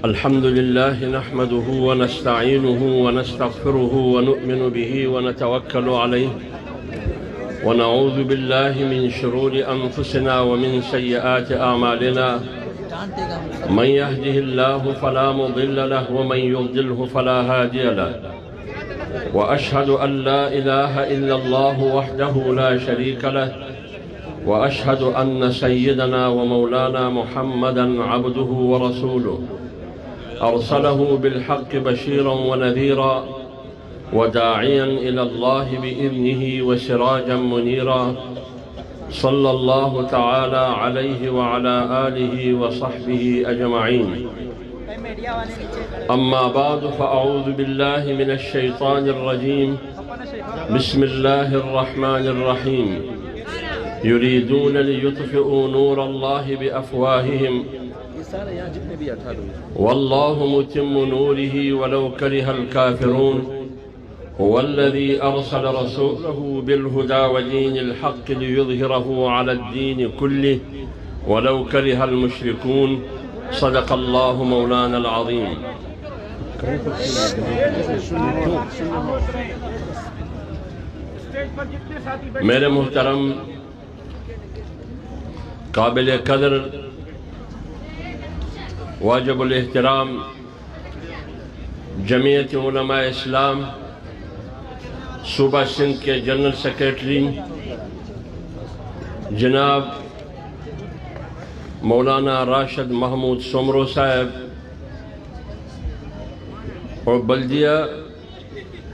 الحمد لله نحمده ونستعينه ونستغفره ونؤمن به ونتوكل عليه ونعوذ بالله من شرور أنفسنا ومن سيئات أعمالنا من يهده الله فلا مضل له ومن يضلله فلا هادي له وأشهد أن لا إله إلا الله وحده لا شريك له وأشهد أن سيدنا ومولانا محمدا عبده ورسوله أرسله بالحق بشيرا ونذيرا وداعيا إلى الله بإذنه وسراجا منيرا صلى الله تعالى عليه وعلى آله وصحبه أجمعين. أما بعد فأعوذ بالله من الشيطان الرجيم. بسم الله الرحمن الرحيم. يريدون ليطفئوا نور الله بأفواههم والله متم نوره ولو كره الكافرون هو الذي أرسل رسوله بالهدى ودين الحق ليظهره على الدين كله ولو كره المشركون. صدق الله مولانا العظيم. میرے محترم قابل قدر واجب الاحترام جمعیت علماء اسلام صوبہ سندھ کے جنرل سیکریٹری جناب مولانا راشد محمود سمرو صاحب اور بلدیہ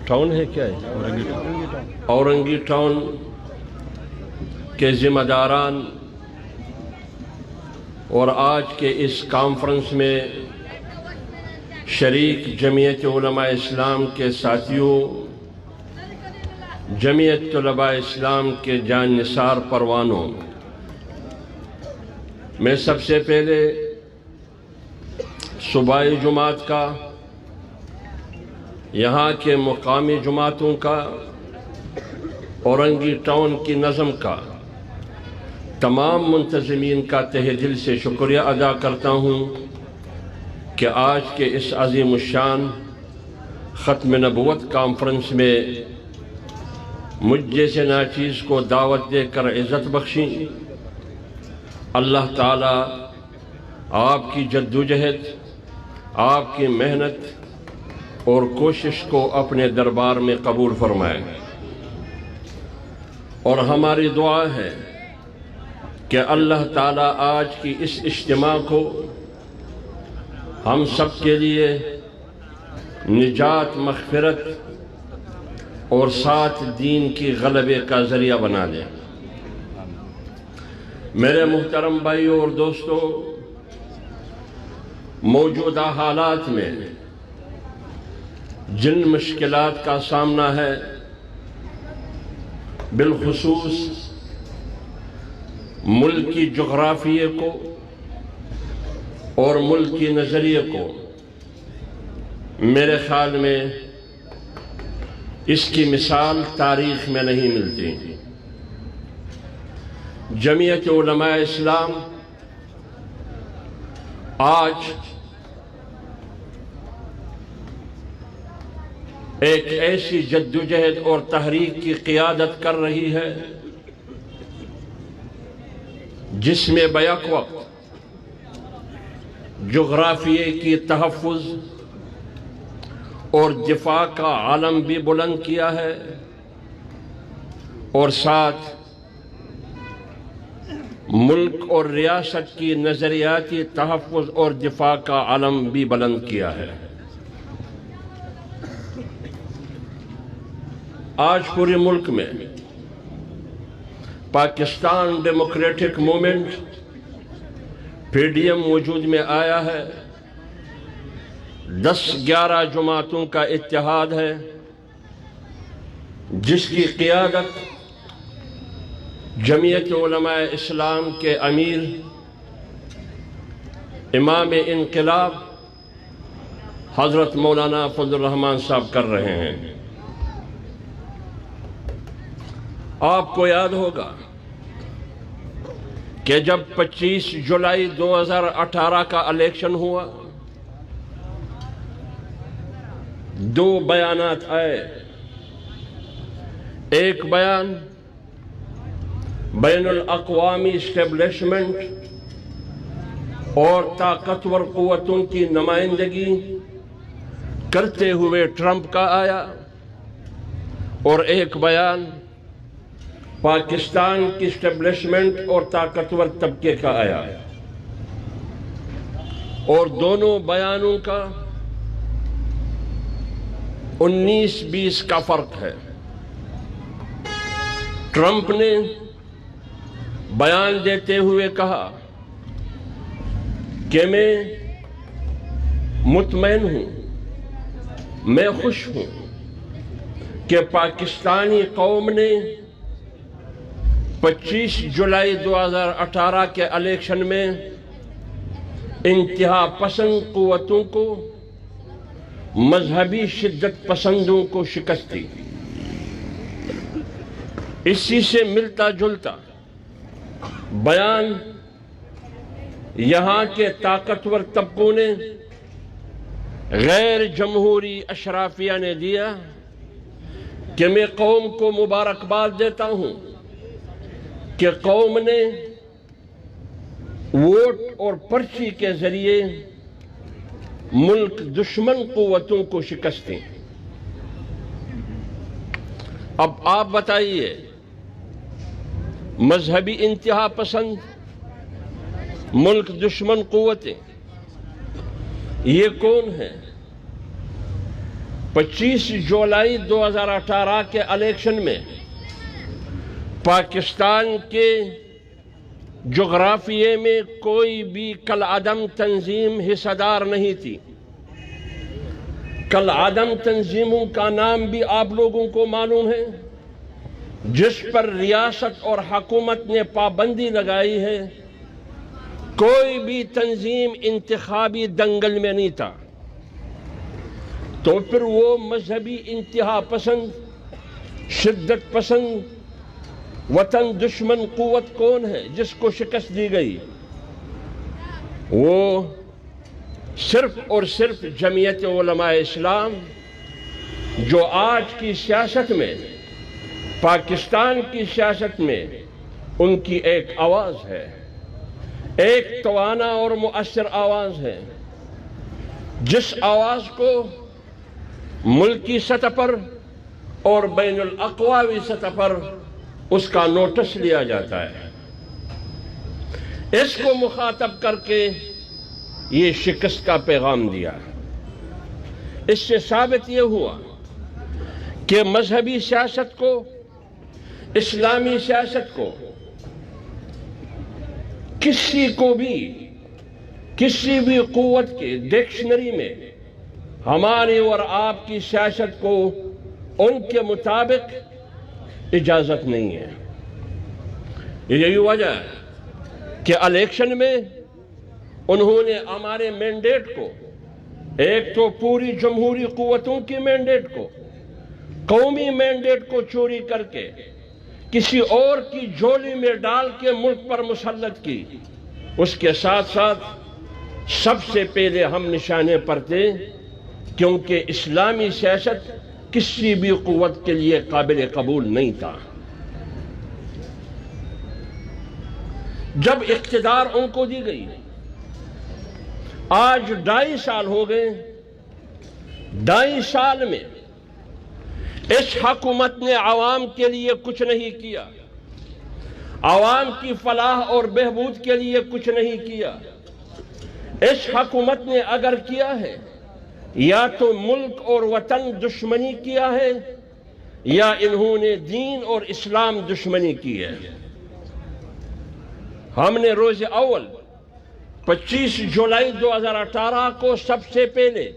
ٹاؤن ہے کیا ہے اورنگی ٹاؤن کے ذمہ داران اور آج کے اس کانفرنس میں شریک جمعیت علماء اسلام کے ساتھیوں، جمعیت طلباء اسلام کے جان نثار پروانوں، میں سب سے پہلے صوبائی جماعت کا، یہاں کے مقامی جماعتوں کا، اورنگی ٹاؤن کی نظم کا، تمام منتظمین کا تہہ دل سے شکریہ ادا کرتا ہوں کہ آج کے اس عظیم الشان ختم نبوت کانفرنس میں مجھ جیسے ناچیز کو دعوت دے کر عزت بخشی. اللہ تعالیٰ آپ کی جدوجہد، آپ کی محنت اور کوشش کو اپنے دربار میں قبول فرمائے. اور ہماری دعا ہے کہ اللہ تعالیٰ آج کی اس اجتماع کو ہم سب کے لیے نجات، مغفرت اور ساتھ دین کی غلبے کا ذریعہ بنا دے. میرے محترم بھائیوں اور دوستوں، موجودہ حالات میں جن مشکلات کا سامنا ہے، بالخصوص ملکی جغرافیے کو اور ملکی نظریے کو، میرے خیال میں اس کی مثال تاریخ میں نہیں ملتی. جمعیت علماء اسلام آج ایک ایسی جدوجہد اور تحریک کی قیادت کر رہی ہے جس میں بیک وقت جغرافیے کی تحفظ اور دفاع کا عالم بھی بلند کیا ہے، اور ساتھ ملک اور ریاست کی نظریاتی تحفظ اور دفاع کا عالم بھی بلند کیا ہے. آج پورے ملک میں پاکستان ڈیموکریٹک موومنٹ PDM وجود میں آیا ہے. 10-11 جماعتوں کا اتحاد ہے جس کی قیادت جمعیت علماء اسلام کے امیر امام انقلاب حضرت مولانا فضل الرحمان صاحب کر رہے ہیں. آپ کو یاد ہوگا کہ جب 25 جولائی 2018 کا الیکشن ہوا دو بیانات آئے. ایک بیان بین الاقوامی اسٹیبلشمنٹ اور طاقتور قوتوں کی نمائندگی کرتے ہوئے ٹرمپ کا آیا، اور ایک بیان پاکستان کی اسٹیبلشمنٹ اور طاقتور طبقے کا آیا، اور دونوں بیانوں کا 19-20 کا فرق ہے. ٹرمپ نے بیان دیتے ہوئے کہا کہ میں مطمئن ہوں، میں خوش ہوں کہ پاکستانی قوم نے 25 جولائی 2018 کے الیکشن میں انتہا پسند قوتوں کو، مذہبی شدت پسندوں کو شکست دی. اسی سے ملتا جلتا بیان یہاں کے طاقتور طبقوں نے، غیر جمہوری اشرافیہ نے دیا کہ میں قوم کو مبارکباد دیتا ہوں کہ قوم نے ووٹ اور پرچی کے ذریعے ملک دشمن قوتوں کو شکست دی. اب آپ بتائیے، مذہبی انتہا پسند، ملک دشمن قوتیں، یہ کون ہیں؟ 25 جولائی 2018 کے الیکشن میں پاکستان کے جغرافیے میں کوئی بھی کالعدم تنظیم حصہ دار نہیں تھی. کالعدم تنظیموں کا نام بھی آپ لوگوں کو معلوم ہے، جس پر ریاست اور حکومت نے پابندی لگائی ہے. کوئی بھی تنظیم انتخابی دنگل میں نہیں تھا. تو پھر وہ مذہبی انتہا پسند، شدت پسند، وطن دشمن قوت کون ہے جس کو شکست دی گئی؟ وہ صرف اور صرف جمعیت علماء اسلام، جو آج کی سیاست میں، پاکستان کی سیاست میں ان کی ایک آواز ہے، ایک توانا اور مؤثر آواز ہے، جس آواز کو ملکی سطح پر اور بین الاقوامی سطح پر اس کا نوٹس لیا جاتا ہے. اس کو مخاطب کر کے یہ شکست کا پیغام دیا. اس سے ثابت یہ ہوا کہ مذہبی سیاست کو، اسلامی سیاست کو، کسی بھی قوت کے ڈکشنری میں ہماری اور آپ کی سیاست کو ان کے مطابق اجازت نہیں ہے. یہی وجہ ہے کہ الیکشن میں انہوں نے ہمارے مینڈیٹ کو، ایک تو پوری جمہوری قوتوں کی مینڈیٹ کو، قومی مینڈیٹ کو چوری کر کے کسی اور کی جھولی میں ڈال کے ملک پر مسلط کی. اس کے ساتھ ساتھ سب سے پہلے ہم نشانے پر تھے، کیونکہ اسلامی سیاست کسی بھی قوت کے لیے قابل قبول نہیں تھا. جب اقتدار ان کو دی گئی، آج 2.5 سال ہو گئے. 2.5 سال میں اس حکومت نے عوام کے لیے کچھ نہیں کیا، عوام کی فلاح اور بہبود کے لیے کچھ نہیں کیا. اس حکومت نے اگر کیا ہے، یا تو ملک اور وطن دشمنی کیا ہے، یا انہوں نے دین اور اسلام دشمنی کی ہے. ہم نے روز اول 25 جولائی 2018 کو سب سے پہلے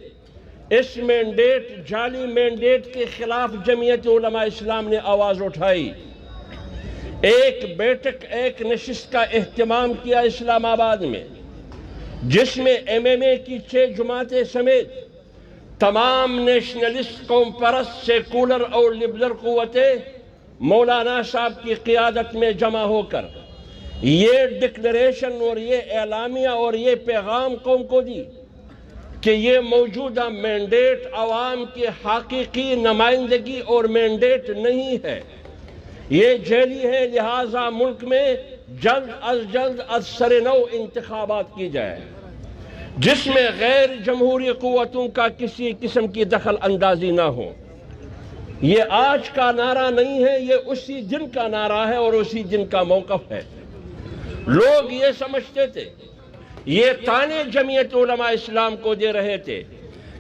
اس مینڈیٹ، جعلی مینڈیٹ کے خلاف جمعیت علماء اسلام نے آواز اٹھائی. ایک بیٹھک، ایک نشست کا اہتمام کیا اسلام آباد میں، جس میں MMA کی 6 جماعتیں سمیت تمام نیشنلسٹ، قوم پرست، سیکولر اور لبرل قوتیں مولانا صاحب کی قیادت میں جمع ہو کر یہ ڈکلریشن اور یہ اعلامیہ اور یہ پیغام قوم کو دی کہ یہ موجودہ مینڈیٹ عوام کی حقیقی نمائندگی اور مینڈیٹ نہیں ہے، یہ جعلی ہے، لہٰذا ملک میں جلد از سر نو انتخابات کی جائے جس میں غیر جمہوری قوتوں کا کسی قسم کی دخل اندازی نہ ہو۔ یہ آج کا نعرہ نہیں ہے، یہ اسی دن کا نعرہ ہے اور اسی دن کا موقف ہے۔ لوگ یہ سمجھتے تھے، یہ تانے جمعیت علماء اسلام کو دے رہے تھے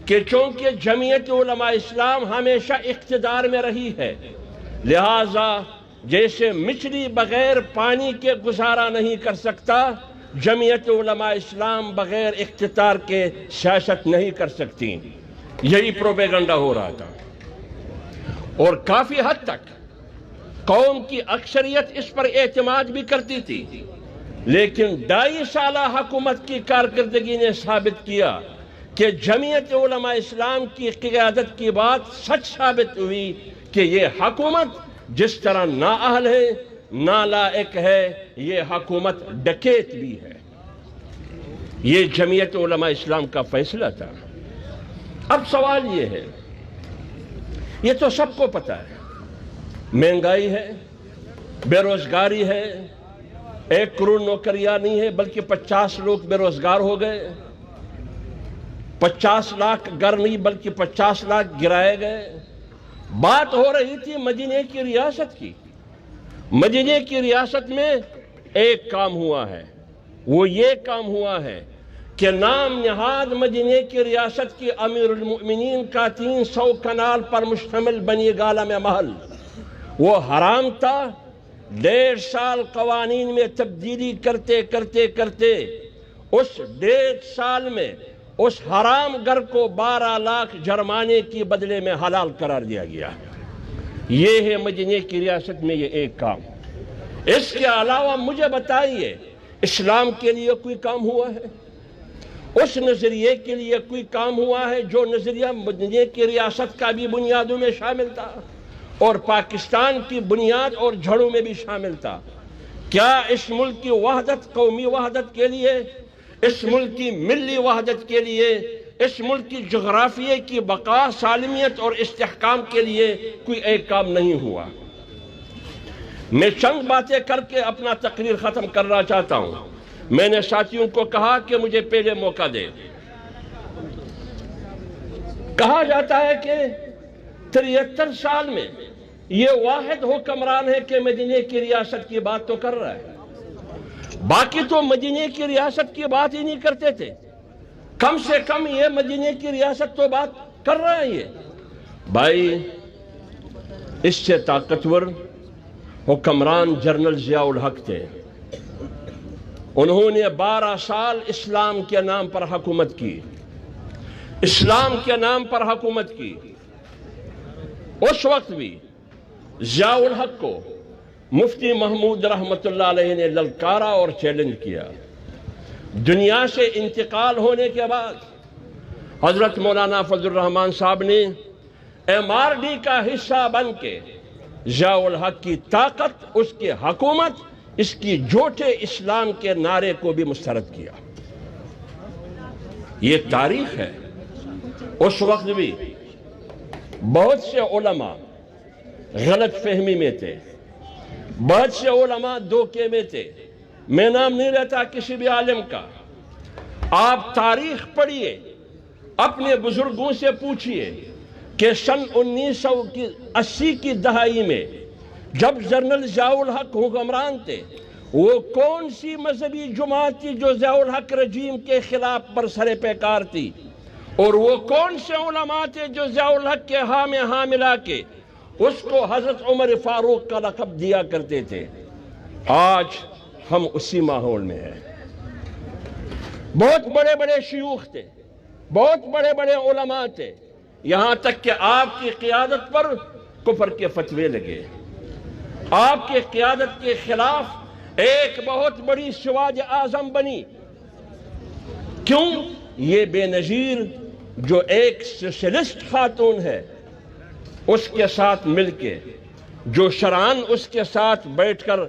کہ چونکہ جمعیت علماء اسلام ہمیشہ اقتدار میں رہی ہے، لہٰذا جیسے مچھلی بغیر پانی کے گزارا نہیں کر سکتا، جمعیت علماء اسلام بغیر اقتدار کے سیاست نہیں کر سکتی۔ یہی پروپیگنڈا ہو رہا تھا اور کافی حد تک قوم کی اکثریت اس پر اعتماد بھی کرتی تھی، لیکن 2.5 سالہ حکومت کی کارکردگی نے ثابت کیا کہ جمعیت علماء اسلام کی قیادت کی بات سچ ثابت ہوئی کہ یہ حکومت جس طرح نااہل ہے، نالائق ہے، یہ حکومت ڈکیت بھی ہے۔ یہ جمعیت علماء اسلام کا فیصلہ تھا۔ اب سوال یہ ہے، یہ تو سب کو پتہ ہے، مہنگائی ہے، بے روزگاری ہے، 1 کروڑ نوکریاں نہیں ہے بلکہ 50 لوگ بے روزگار ہو گئے، 50 لاکھ گھر نہیں بلکہ 50 لاکھ گرائے گئے۔ بات ہو رہی تھی مدینہ کی ریاست کی۔ مدینہ کی ریاست میں ایک کام ہوا ہے، وہ یہ کام ہوا ہے کہ نام نہاد مدینہ کی ریاست کی امیر المؤمنین کا 300 کنال پر مشتمل بنی گالہ میں محل، وہ حرام تھا۔ 1.5 سال قوانین میں تبدیلی کرتے اس 1.5 سال میں اس حرام گھر کو 12 لاکھ جرمانے کی بدلے میں حلال قرار دیا گیا۔ یہ ہے مدینہ کی ریاست میں یہ ایک کام۔ اس کے علاوہ مجھے بتائیے، اسلام کے لیے کوئی کام ہوا ہے؟ اس نظریے کے لیے کوئی کام ہوا ہے جو نظریہ مدینہ کی ریاست کا بھی بنیادوں میں شامل تھا اور پاکستان کی بنیاد اور جڑوں میں بھی شامل تھا؟ کیا اس ملک کی وحدت، قومی وحدت کے لیے، اس ملک کی ملی وحدت کے لیے، اس ملک کی جغرافیے کی بقا، سالمیت اور استحکام کے لیے کوئی ایک کام نہیں ہوا؟ میں چند باتیں کر کے اپنا تقریر ختم کرنا چاہتا ہوں۔ میں نے ساتھیوں کو کہا کہ مجھے پہلے موقع دے۔ کہا جاتا ہے کہ 73 سال میں یہ واحد حکمران ہے کہ مدینہ کی ریاست کی بات تو کر رہا ہے، باقی تو مدینہ کی ریاست کی بات ہی نہیں کرتے تھے۔ کم سے کم یہ مدینہ کی ریاست تو بات کر رہا ہے۔ یہ بھائی، اس سے طاقتور حکمران جنرل ضیاء الحق تھے۔ انہوں نے 12 سال اسلام کے نام پر حکومت کی، اسلام کے نام پر حکومت کی۔ اس وقت بھی ضیاء الحق کو مفتی محمود رحمت اللہ علیہ نے للکارا اور چیلنج کیا۔ دنیا سے انتقال ہونے کے بعد حضرت مولانا فضل الرحمان صاحب نے MRD کا حصہ بن کے ضیاء الحق کی طاقت، اس کی حکومت، اس کی جھوٹے اسلام کے نعرے کو بھی مسترد کیا۔ یہ تاریخ ہے۔ اس وقت بھی بہت سے علماء غلط فہمی میں تھے، بہت سے علماء دھوکے میں تھے۔ میں نام نہیں لیتا کسی بھی عالم کا، آپ تاریخ پڑھیے، اپنے بزرگوں سے پوچھئے کہ سن 1980 کی دہائی میں جب جنرل ضیاء الحق حکمران تھے، وہ کون سی مذہبی جماعت تھی جو ضیاء الحق رجیم کے خلاف برسر پیکار تھی، اور وہ کون سے علماء تھے جو ضیاء الحق کے ہاں میں ہاں ملا کے اس کو حضرت عمر فاروق کا لقب دیا کرتے تھے۔ آج ہم اسی ماحول میں ہیں۔ بہت بڑے بڑے شیوخ تھے، بہت بڑے بڑے علماء تھے، یہاں تک کہ آپ کی قیادت پر کفر کے فتوے لگے۔ آپ کی قیادت کے خلاف ایک بہت بڑی سواد اعظم بنی۔ کیوں؟ یہ بے نظیر جو ایک سوشلسٹ خاتون ہے، اس کے ساتھ مل کے، جو شرعاً اس کے ساتھ بیٹھ کر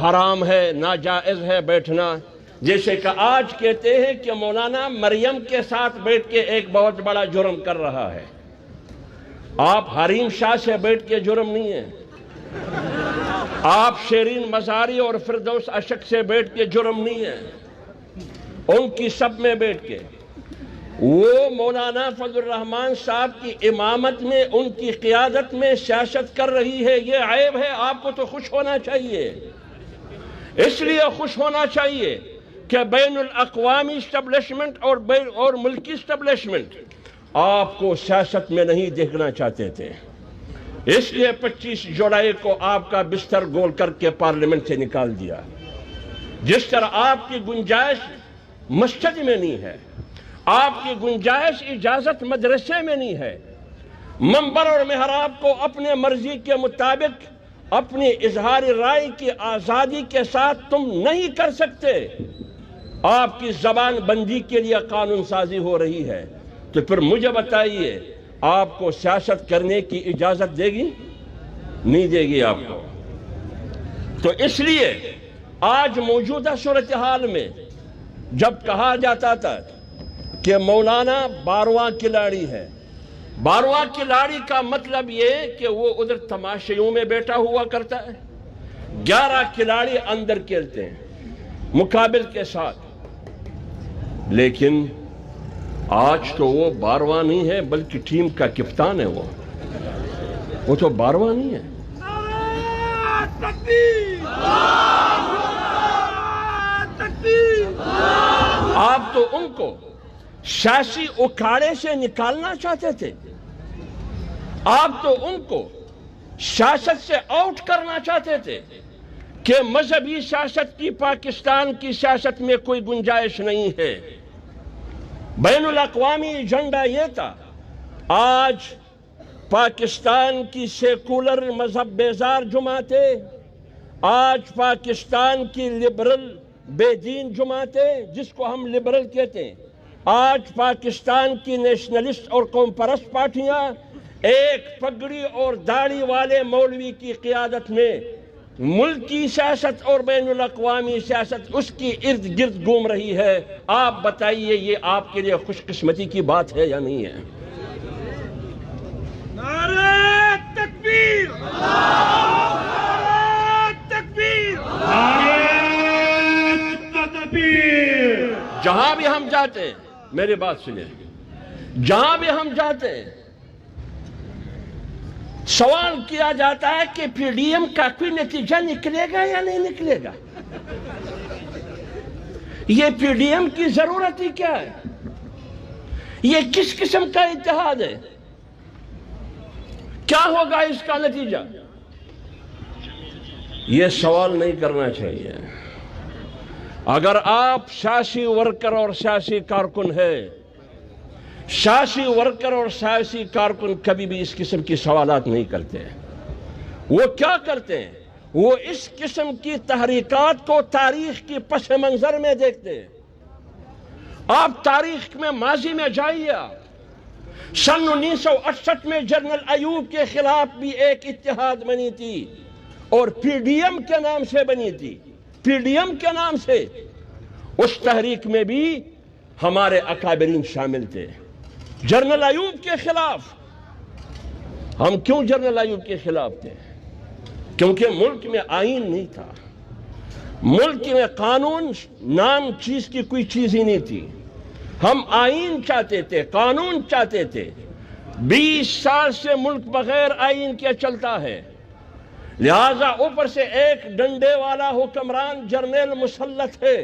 حرام ہے، ناجائز ہے بیٹھنا، جیسے کہ آج کہتے ہیں کہ مولانا مریم کے ساتھ بیٹھ کے ایک بہت بڑا جرم کر رہا ہے۔ آپ حریم شاہ سے بیٹھ کے جرم نہیں ہے، آپ شیرین مزاری اور فردوس اشک سے بیٹھ کے جرم نہیں ہے، ان کی سب میں بیٹھ کے وہ مولانا فضل الرحمان صاحب کی امامت میں، ان کی قیادت میں سیاست کر رہی ہے۔ یہ عیب ہے، آپ کو تو خوش ہونا چاہیے، اس لیے خوش ہونا چاہیے کہ بین الاقوامی اسٹیبلشمنٹ اور ملکی اسٹیبلشمنٹ آپ کو سیاست میں نہیں دیکھنا چاہتے تھے، اس لیے 25 جولائی کو آپ کا بستر گول کر کے پارلیمنٹ سے نکال دیا۔ جس طرح آپ کی گنجائش مسجد میں نہیں ہے، آپ کی گنجائش اجازت مدرسے میں نہیں ہے، منبر اور محراب کو اپنے مرضی کے مطابق اپنی اظہار رائے کی آزادی کے ساتھ تم نہیں کر سکتے۔ آپ کی زبان بندی کے لیے قانون سازی ہو رہی ہے، تو پھر مجھے بتائیے آپ کو سیاست کرنے کی اجازت دے گی؟ نہیں دے گی آپ کو۔ تو اس لیے آج موجودہ صورتحال میں جب کہا جاتا تھا کہ مولانا 12واں کھلاڑی ہے، 12واں کھلاڑی کا مطلب یہ کہ وہ ادھر تماشیوں میں بیٹھا ہوا کرتا ہے، 11 کھلاڑی اندر کھیلتے ہیں مقابل کے ساتھ، لیکن آج تو وہ 12واں نہیں ہے بلکہ ٹیم کا کپتان ہے، وہ تو 12واں نہیں ہے۔ آپ تو ان کو سیاسی اکھاڑے سے نکالنا چاہتے تھے، آپ تو ان کو سیاست سے آؤٹ کرنا چاہتے تھے کہ مذہبی سیاست کی پاکستان کی سیاست میں کوئی گنجائش نہیں ہے۔ بین الاقوامی ایجنڈا یہ تھا، آج پاکستان کی سیکولر مذہب بیزار جماعتیں، آج پاکستان کی لبرل بے دین جماعتیں جس کو ہم لبرل کہتے ہیں، آج پاکستان کی نیشنلسٹ اور قوم پرست پارٹیاں ایک پگڑی اور داڑھی والے مولوی کی قیادت میں ملکی سیاست اور بین الاقوامی سیاست اس کی ارد گرد گھوم رہی ہے۔ آپ بتائیے یہ آپ کے لیے خوش قسمتی کی بات ہے یا نہیں ہے؟ نعرہ تکبیر! نعرہ تکبیر! نعرہ تکبیر! جہاں بھی ہم جاتے ہیں، میری بات سنیں، جہاں بھی ہم جاتے ہیں سوال کیا جاتا ہے کہ پی ڈی ایم کا کوئی نتیجہ نکلے گا یا نہیں نکلے گا؟ یہ پی ڈی ایم کی ضرورت ہی کیا ہے؟ یہ کس قسم کا اتحاد ہے؟ کیا ہوگا اس کا نتیجہ؟ یہ سوال نہیں کرنا چاہیے۔ اگر آپ سیاسی ورکر اور سیاسی کارکن ہے، سیاسی ورکر اور سیاسی کارکن کبھی بھی اس قسم کی سوالات نہیں کرتے۔ وہ کیا کرتے ہیں؟ وہ اس قسم کی تحریکات کو تاریخ کی پس منظر میں دیکھتے ہیں۔ آپ تاریخ میں ماضی میں جائیے، سن 1968 میں جنرل ایوب کے خلاف بھی ایک اتحاد بنی تھی اور پی ڈی ایم کے نام سے بنی تھی، پی ڈی ایم کے نام سے۔ اس تحریک میں بھی ہمارے اکابرین شامل تھے جنرل ایوب کے خلاف۔ ہم کیوں جنرل ایوب کے خلاف تھے؟ کیونکہ ملک میں آئین نہیں تھا، ملک میں قانون نام چیز کی کوئی چیز ہی نہیں تھی۔ ہم آئین چاہتے تھے، قانون چاہتے تھے۔ 20 سال سے ملک بغیر آئین کے چلتا ہے، لہذا اوپر سے ایک ڈنڈے والا حکمران جرنیل مسلط ہے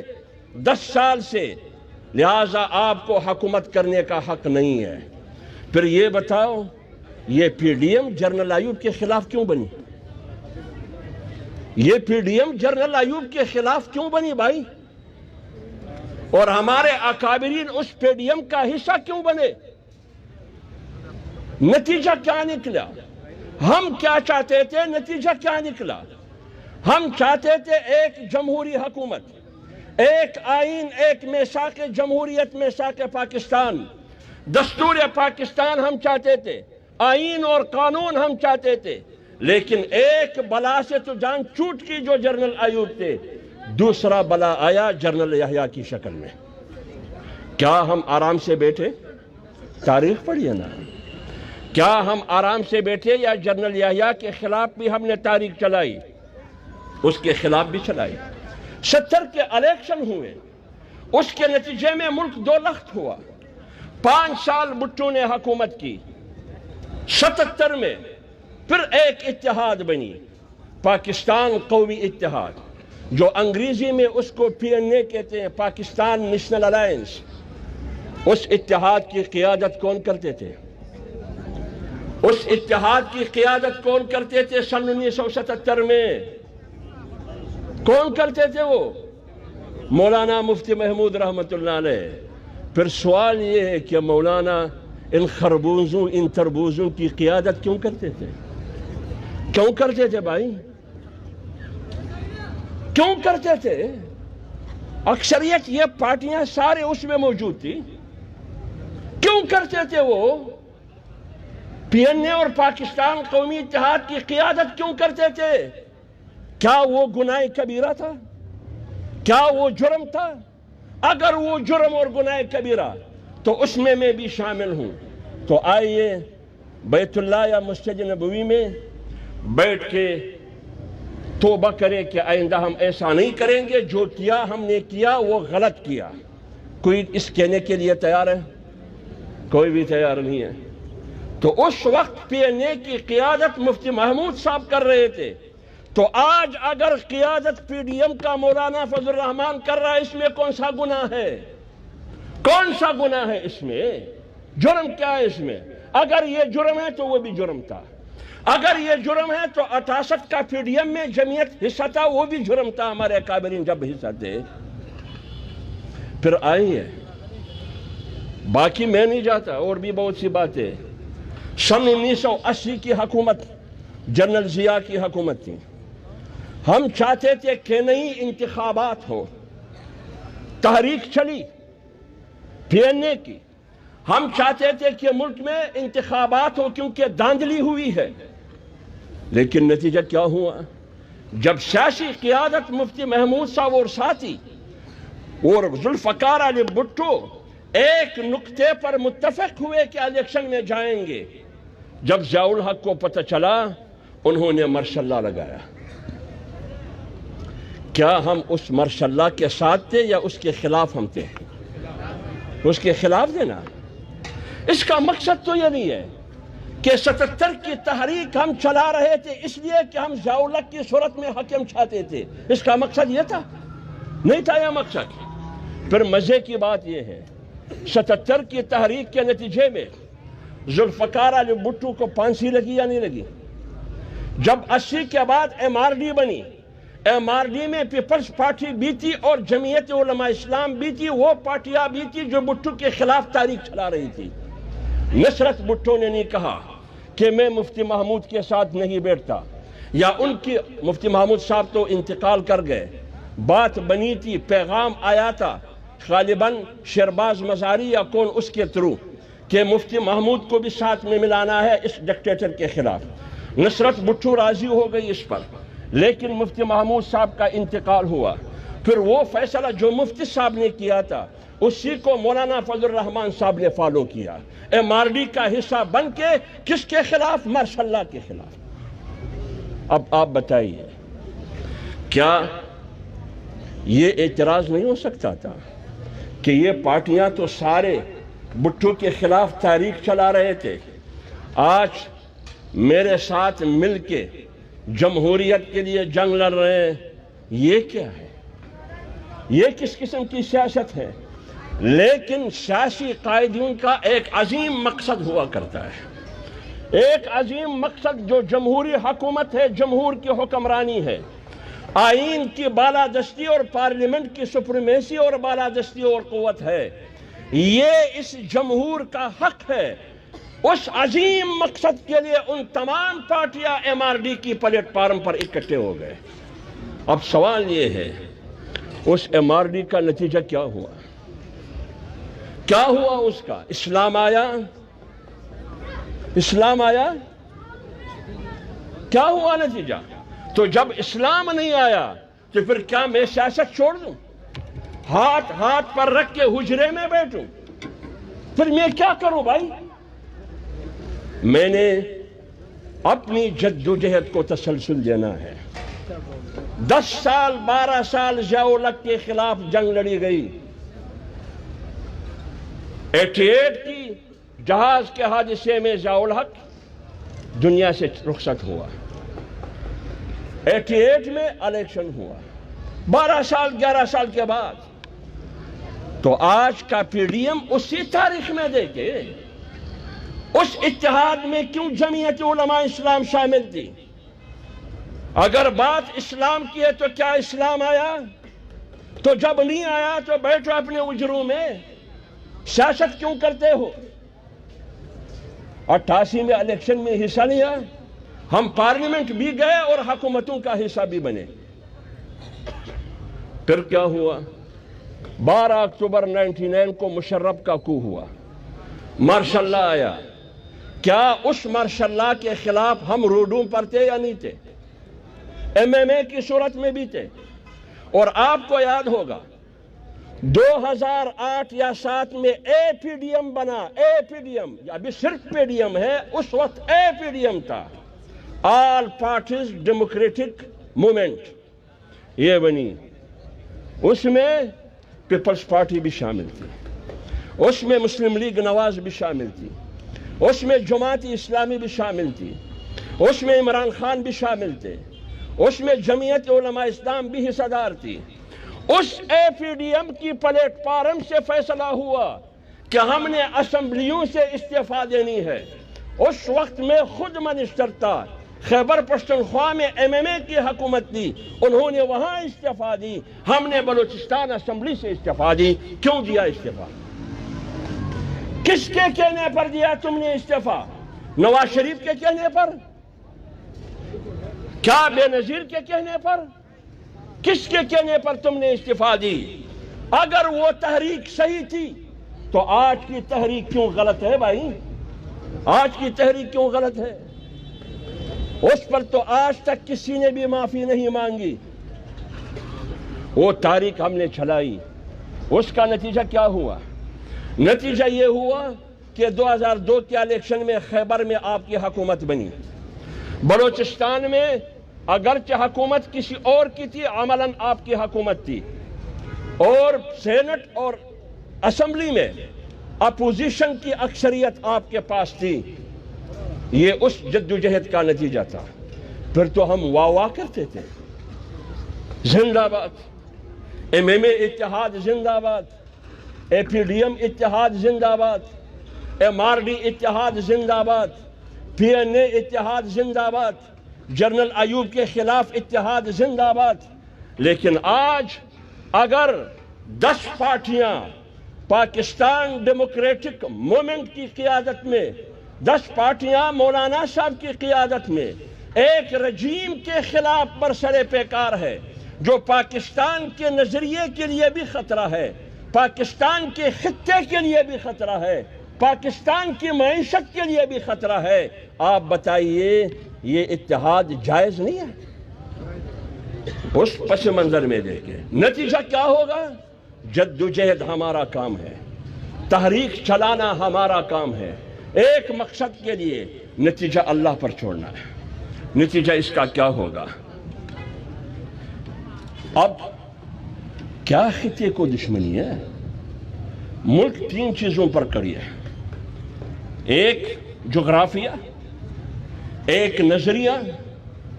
10 سال سے، لہذا آپ کو حکومت کرنے کا حق نہیں ہے۔ پھر یہ بتاؤ یہ P D M general Ayub کے خلاف کیوں بنی؟ یہ P D M general Ayub کے خلاف کیوں بنی بھائی؟ اور ہمارے اکابرین اس پی ڈی ایم کا حصہ کیوں بنے؟ نتیجہ کیا نکلا؟ ہم کیا چاہتے تھے؟ نتیجہ کیا نکلا؟ ہم چاہتے تھے ایک جمہوری حکومت، ایک آئین، ایک میثاق جمہوریت، میثاق پاکستان، دستور پاکستان ہم چاہتے تھے، آئین اور قانون ہم چاہتے تھے، لیکن ایک بلا سے تو جان چھوٹ کی جو جنرل ایوب تھے۔ دوسرا بلا آیا جنرل یحییٰ کی شکل میں۔ کیا ہم آرام سے بیٹھے؟ تاریخ پڑھیے نا۔ کیا ہم آرام سے بیٹھے یا جنرل یحییٰ کے خلاف بھی ہم نے تاریخ چلائی؟ اس کے خلاف بھی چلائی۔ 70 کے الیکشن ہوئے، اس کے نتیجے میں ملک دو لخت ہوا۔ 5 سال بھٹو نے حکومت کی۔ 77 میں پھر ایک اتحاد بنی، پاکستان قومی اتحاد، جو انگریزی میں اس کو PNA کہتے ہیں، پاکستان نیشنل الائنس۔ اس اتحاد کی قیادت کون کرتے تھے؟ اس اتحاد کی قیادت کون کرتے تھے سن 1977 میں؟ کون کرتے تھے وہ؟ مولانا مفتی محمود رحمت اللہ علیہ۔ پھر سوال یہ ہے کہ مولانا ان خربوزوں ان تربوزوں کی قیادت کیوں کرتے تھے؟ کیوں کرتے تھے بھائی؟ کیوں کرتے تھے؟ اکثریت یہ پارٹیاں سارے اس میں موجود تھی، کیوں کرتے تھے وہ؟ PNA اور پاکستان قومی اتحاد کی قیادت کیوں کرتے تھے؟ کیا وہ گناہ کبیرہ تھا؟ کیا وہ جرم تھا؟ اگر وہ جرم اور گناہ کبیرہ تو اس میں بھی شامل ہوں، تو آئیے بیت اللہ یا مسجد نبوی میں بیٹھ کے توبہ کریں کہ آئندہ ہم ایسا نہیں کریں گے، جو کیا ہم نے کیا وہ غلط کیا۔ کوئی اس کہنے کے لیے تیار ہے؟ کوئی بھی تیار نہیں ہے۔ تو اس وقت PNA کی قیادت مفتی محمود صاحب کر رہے تھے، تو آج اگر قیادت PDM کا مولانا فضل الرحمان کر رہا ہے، اس میں کون سا گناہ ہے؟ کون سا گناہ ہے اس میں؟ جرم کیا ہے اس میں؟ اگر یہ جرم ہے تو وہ بھی جرم تھا۔ اگر یہ جرم ہے تو 68 کا PDM میں جمعیت حصہ تھا، وہ بھی جرم تھا، ہمارے اکابرین جب حصہ تھے۔ پھر آئیے، باقی میں نہیں جاتا، اور بھی بہت سی باتیں۔ سن 1980 کی حکومت جنرل ضیاء کی حکومت تھی۔ ہم چاہتے تھے کہ نئی انتخابات ہو، تحریک چلی PNA کی۔ ہم چاہتے تھے کہ ملک میں انتخابات ہو کیونکہ دھاندلی ہوئی ہے، لیکن نتیجہ کیا ہوا؟ جب سیاسی قیادت مفتی محمود صاحب اور ساتھی اور ذوالفقار علی بھٹو ایک نقطے پر متفق ہوئے کہ الیکشن میں جائیں گے، جب ضیاء الحق کو پتہ چلا انہوں نے مارشاء اللہ لگایا۔ کیا ہم اس مارشاء اللہ کے ساتھ تھے یا اس کے خلاف ہم تھے؟ اس کے خلاف تھے نا۔ اس کا مقصد تو یہ نہیں ہے کہ 77 کی تحریک ہم چلا رہے تھے اس لیے کہ ہم ضیاء الحق کی صورت میں حکم چاہتے تھے، اس کا مقصد یہ تھا؟ نہیں تھا یہ مقصد۔ پھر مزے کی بات یہ ہے، 77 کی تحریک کے نتیجے میں ذوالفقار علی بھٹو کو پھانسی لگی یا نہیں لگی؟ جب 80 کے بعد MRD بنی، MRD میں پیپلز پارٹی بھی تھی اور جمعیت علماء اسلام بھی تھی، وہ پارٹیاں بھی تھی جو بھٹو کے خلاف تاریخ چلا رہی تھی۔ نصرت بھٹو نے نہیں کہا کہ میں مفتی محمود کے ساتھ نہیں بیٹھتا، یا ان کی مفتی محمود صاحب تو انتقال کر گئے، بات بنی تھی، پیغام آیا تھا غالباً شہرباز مزاری یا کون اس کے تھرو کہ مفتی محمود کو بھی ساتھ میں ملانا ہے اس ڈکٹیٹر کے خلاف۔ نصرت بھٹو راضی ہو گئی اس پر، لیکن مفتی محمود صاحب کا انتقال ہوا۔ پھر وہ فیصلہ جو مفتی صاحب نے کیا تھا اسی کو مولانا فضل الرحمان صاحب نے فالو کیا، MRD کا حصہ بن کے کس کے خلاف؟ مارشاء اللہ کے خلاف۔ اب آپ بتائیے، کیا یہ اعتراض نہیں ہو سکتا تھا کہ یہ پارٹیاں تو سارے بھٹو کے خلاف تاریخ چلا رہے تھے، آج میرے ساتھ مل کے جمہوریت کے لیے جنگ لڑ رہے ہیں؟ یہ کیا ہے؟ یہ کس قسم کی سیاست ہے؟ لیکن سیاسی قائدین کا ایک عظیم مقصد ہوا کرتا ہے، ایک عظیم مقصد جو جمہوری حکومت ہے، جمہور کی حکمرانی ہے، آئین کی بالادستی اور پارلیمنٹ کی سپریمیسی اور بالادستی اور قوت ہے۔ یہ اس جمہور کا حق ہے۔ اس عظیم مقصد کے لیے ان تمام پارٹیاں MRD کی پلیٹ فارم پر اکٹھے ہو گئے۔ اب سوال یہ ہے، اس MRD کا نتیجہ کیا ہوا؟ کیا ہوا اس کا؟ اسلام آیا؟ اسلام آیا؟ کیا ہوا نتیجہ؟ تو جب اسلام نہیں آیا تو پھر کیا میں سیاست چھوڑ دوں؟ ہاتھ پر رکھ کے حجرے میں بیٹھوں؟ پھر میں کیا کروں بھائی؟ میں نے اپنی جدوجہد کو تسلسل دینا ہے۔ 10 سال 12 سال ضیاء الحق کے خلاف جنگ لڑی گئی۔ 88 کی جہاز کے حادثے میں ضیاء الحق دنیا سے رخصت ہوا۔ 88 میں الیکشن ہوا، 12 سال 11 سال کے بعد۔ تو آج کا پی ڈی ایم اسی تاریخ میں دیکھے، اس اتحاد میں کیوں جمعیت علماء اسلام شامل تھی؟ اگر بات اسلام کی ہے تو کیا اسلام آیا؟ تو جب نہیں آیا تو بیٹھو اپنے اجروں میں، سیاست کیوں کرتے ہو؟ 88 میں الیکشن میں حصہ لیا، ہم پارلیمنٹ بھی گئے اور حکومتوں کا حصہ بھی بنے۔ پھر کیا ہوا؟ 12 اکتوبر 99 کو مشرف کا کو ہوا، مارشل لا آیا۔ کیا اس مارشل لا کے خلاف ہم روڈوں پر تھے یا نہیں تھے؟ ایم ایم اے کی صورت میں بھی تھے۔ اور آپ کو یاد ہوگا 2008 یا 7 میں اے پی ڈی ایم بنا، اے پی ڈی ایم، ابھی صرف پی ڈی ایم ہے، اس وقت اے پی ڈی ایم تھا، آل پارٹیز ڈیموکریٹک موومنٹ، یہ بنی۔ اس میں پیپلز پارٹی بھی شامل تھی، اس میں مسلم لیگ نواز بھی شامل تھی، اس میں جماعت اسلامی بھی شامل تھی، اس میں عمران خان بھی شامل تھے، اس میں جمعیت علماء اسلام بھی حصہ دار تھی۔ اس اے پی ڈی ایم کی پلیٹ فارم سے فیصلہ ہوا کہ ہم نے اسمبلیوں سے استعفیٰ دینی ہے۔ اس وقت میں خود منسٹر تھا، خیبر پختونخوا میں ایم ایم اے کی حکومت تھی، انہوں نے وہاں استعفیٰ دی، ہم نے بلوچستان اسمبلی سے استعفیٰ دی۔ کیوں دیا استعفیٰ؟ کس کے کہنے پر دیا تم نے استعفیٰ؟ نواز شریف کے کہنے پر؟ کیا بے نظیر کے کہنے پر؟ کس کے کہنے پر تم نے استعفیٰ دی؟ اگر وہ تحریک صحیح تھی تو آج کی تحریک کیوں غلط ہے بھائی؟ آج کی تحریک کیوں غلط ہے؟ اس پر تو آج تک کسی نے بھی معافی نہیں مانگی۔ وہ تحریک ہم نے چلائی، اس کا نتیجہ کیا ہوا؟ نتیجہ یہ ہوا کہ 2002 کے الیکشن میں خیبر میں آپ کی حکومت بنی، بلوچستان میں اگرچہ حکومت کسی اور کی تھی، عملاً آپ کی حکومت تھی، اور سینٹ اور اسمبلی میں اپوزیشن کی اکثریت آپ کے پاس تھی۔ یہ اس جدوجہد کا نتیجہ تھا۔ پھر تو ہم واہ واہ کرتے تھے، زندہ باد ایم ایم اے اتحاد، زندہ باد اے پی ڈی ایم اتحاد، زندہ باد ایم آر ڈی اتحاد، زندہ باد پی این اے اتحاد، زندہ باد جنرل ایوب کے خلاف اتحاد، زندہ باد۔ لیکن آج اگر 10 پارٹیاں پاکستان ڈیموکریٹک موومنٹ کی قیادت میں، 10 پارٹیاں مولانا صاحب کی قیادت میں ایک رجیم کے خلاف برسر پیکار ہے، جو پاکستان کے نظریے کے لیے بھی خطرہ ہے، پاکستان کے خطے کے لیے بھی خطرہ ہے، پاکستان کی معیشت کے لیے بھی خطرہ ہے، آپ بتائیے یہ اتحاد جائز نہیں ہے؟ اس پس منظر میں دیکھیں نتیجہ کیا ہوگا؟ جدوجہد ہمارا کام ہے، تحریک چلانا ہمارا کام ہے، ایک مقصد کے لیے، نتیجہ اللہ پر چھوڑنا ہے۔ نتیجہ اس کا کیا ہوگا؟ اب کیا خطے کو دشمنی ہے؟ ملک 3 چیزوں پر کڑی ہے، ایک جغرافیہ، ایک نظریہ،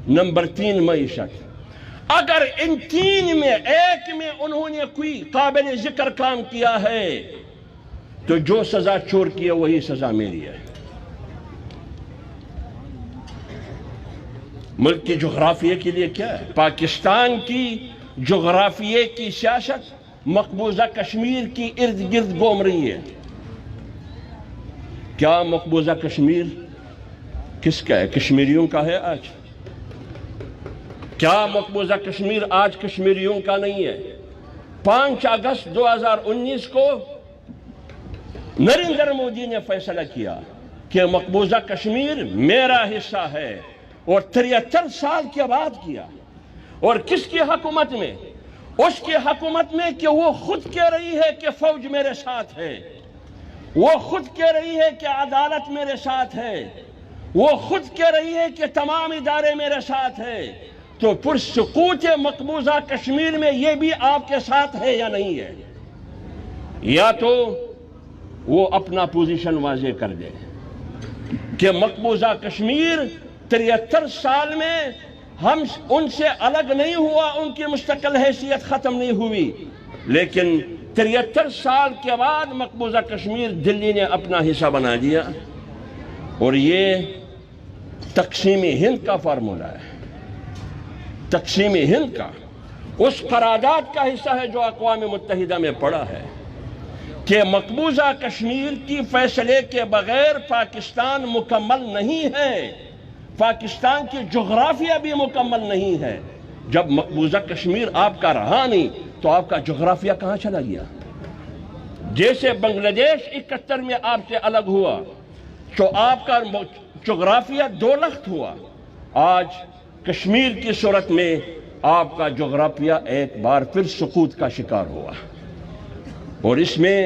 نمبر 3 معیشت۔ اگر ان 3 میں ایک میں انہوں نے کوئی قابل ذکر کام کیا ہے تو جو سزا چور کی ہے وہی سزا میری ہے۔ ملک کی جغرافیہ کے لیے کیا ہے؟ پاکستان کی جغرافیہ کی سیاست مقبوضہ کشمیر کی ارد گرد گھوم رہی ہے۔ کیا مقبوضہ کشمیر کس کا ہے؟ کشمیریوں کا ہے آج؟ کیا مقبوضہ کشمیر آج کشمیریوں کا نہیں ہے؟ 5 اگست 2019 کو نریندر مودی نے فیصلہ کیا کہ مقبوضہ کشمیر میرا حصہ ہے، اور 73 سال کے بعد کیا۔ اور کس کی حکومت میں؟ اس کی حکومت میں کہ وہ خود کہہ رہی ہے کہ فوج میرے ساتھ ہے، وہ خود کہہ رہی ہے کہ عدالت میرے ساتھ ہے، وہ خود کہہ رہی ہے کہ تمام ادارے میرے ساتھ ہے۔ تو پھر سقوط مقبوضہ کشمیر میں یہ بھی آپ کے ساتھ ہے یا نہیں ہے؟ یا تو وہ اپنا پوزیشن واضح کر دے کہ مقبوضہ کشمیر 73 سال میں ہم ان سے الگ نہیں ہوا، ان کی مستقل حیثیت ختم نہیں ہوئی، لیکن 73 سال کے بعد مقبوضہ کشمیر دلی نے اپنا حصہ بنا دیا، اور یہ تقسیم ہند کا فارمولہ ہے، تقسیم ہند کا، اس قرارداد کا حصہ ہے جو اقوام متحدہ میں پڑا ہے کہ مقبوضہ کشمیر کی فیصلے کے بغیر پاکستان مکمل نہیں ہے، پاکستان کی جغرافیہ بھی مکمل نہیں ہے۔ جب مقبوضہ کشمیر آپ کا رہا نہیں تو آپ کا جغرافیہ کہاں چلا گیا؟ جیسے بنگلہ دیش 71 میں آپ سے الگ ہوا تو آپ کا جغرافیہ 2 لخت ہوا، آج کشمیر کی صورت میں آپ کا جغرافیہ ایک بار پھر سقوط کا شکار ہوا، اور اس میں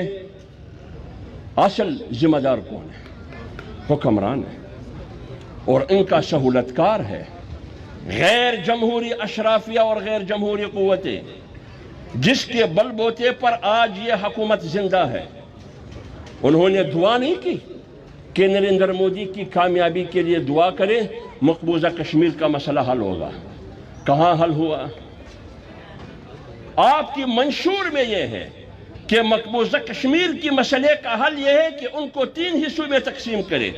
اصل ذمہ دار کون ہے؟ حکمران ہے، اور ان کا سہولت کار ہے غیر جمہوری اشرافیہ اور غیر جمہوری قوتیں، جس کے بل بوتے پر آج یہ حکومت زندہ ہے۔ انہوں نے دعا نہیں کی کہ نریندر مودی کی کامیابی کے لیے دعا کریں، مقبوضہ کشمیر کا مسئلہ حل ہوگا۔ کہاں حل ہوا؟ آپ کی منشور میں یہ ہے کہ مقبوضہ کشمیر کی مسئلے کا حل یہ ہے کہ ان کو 3 حصوں میں تقسیم کرے،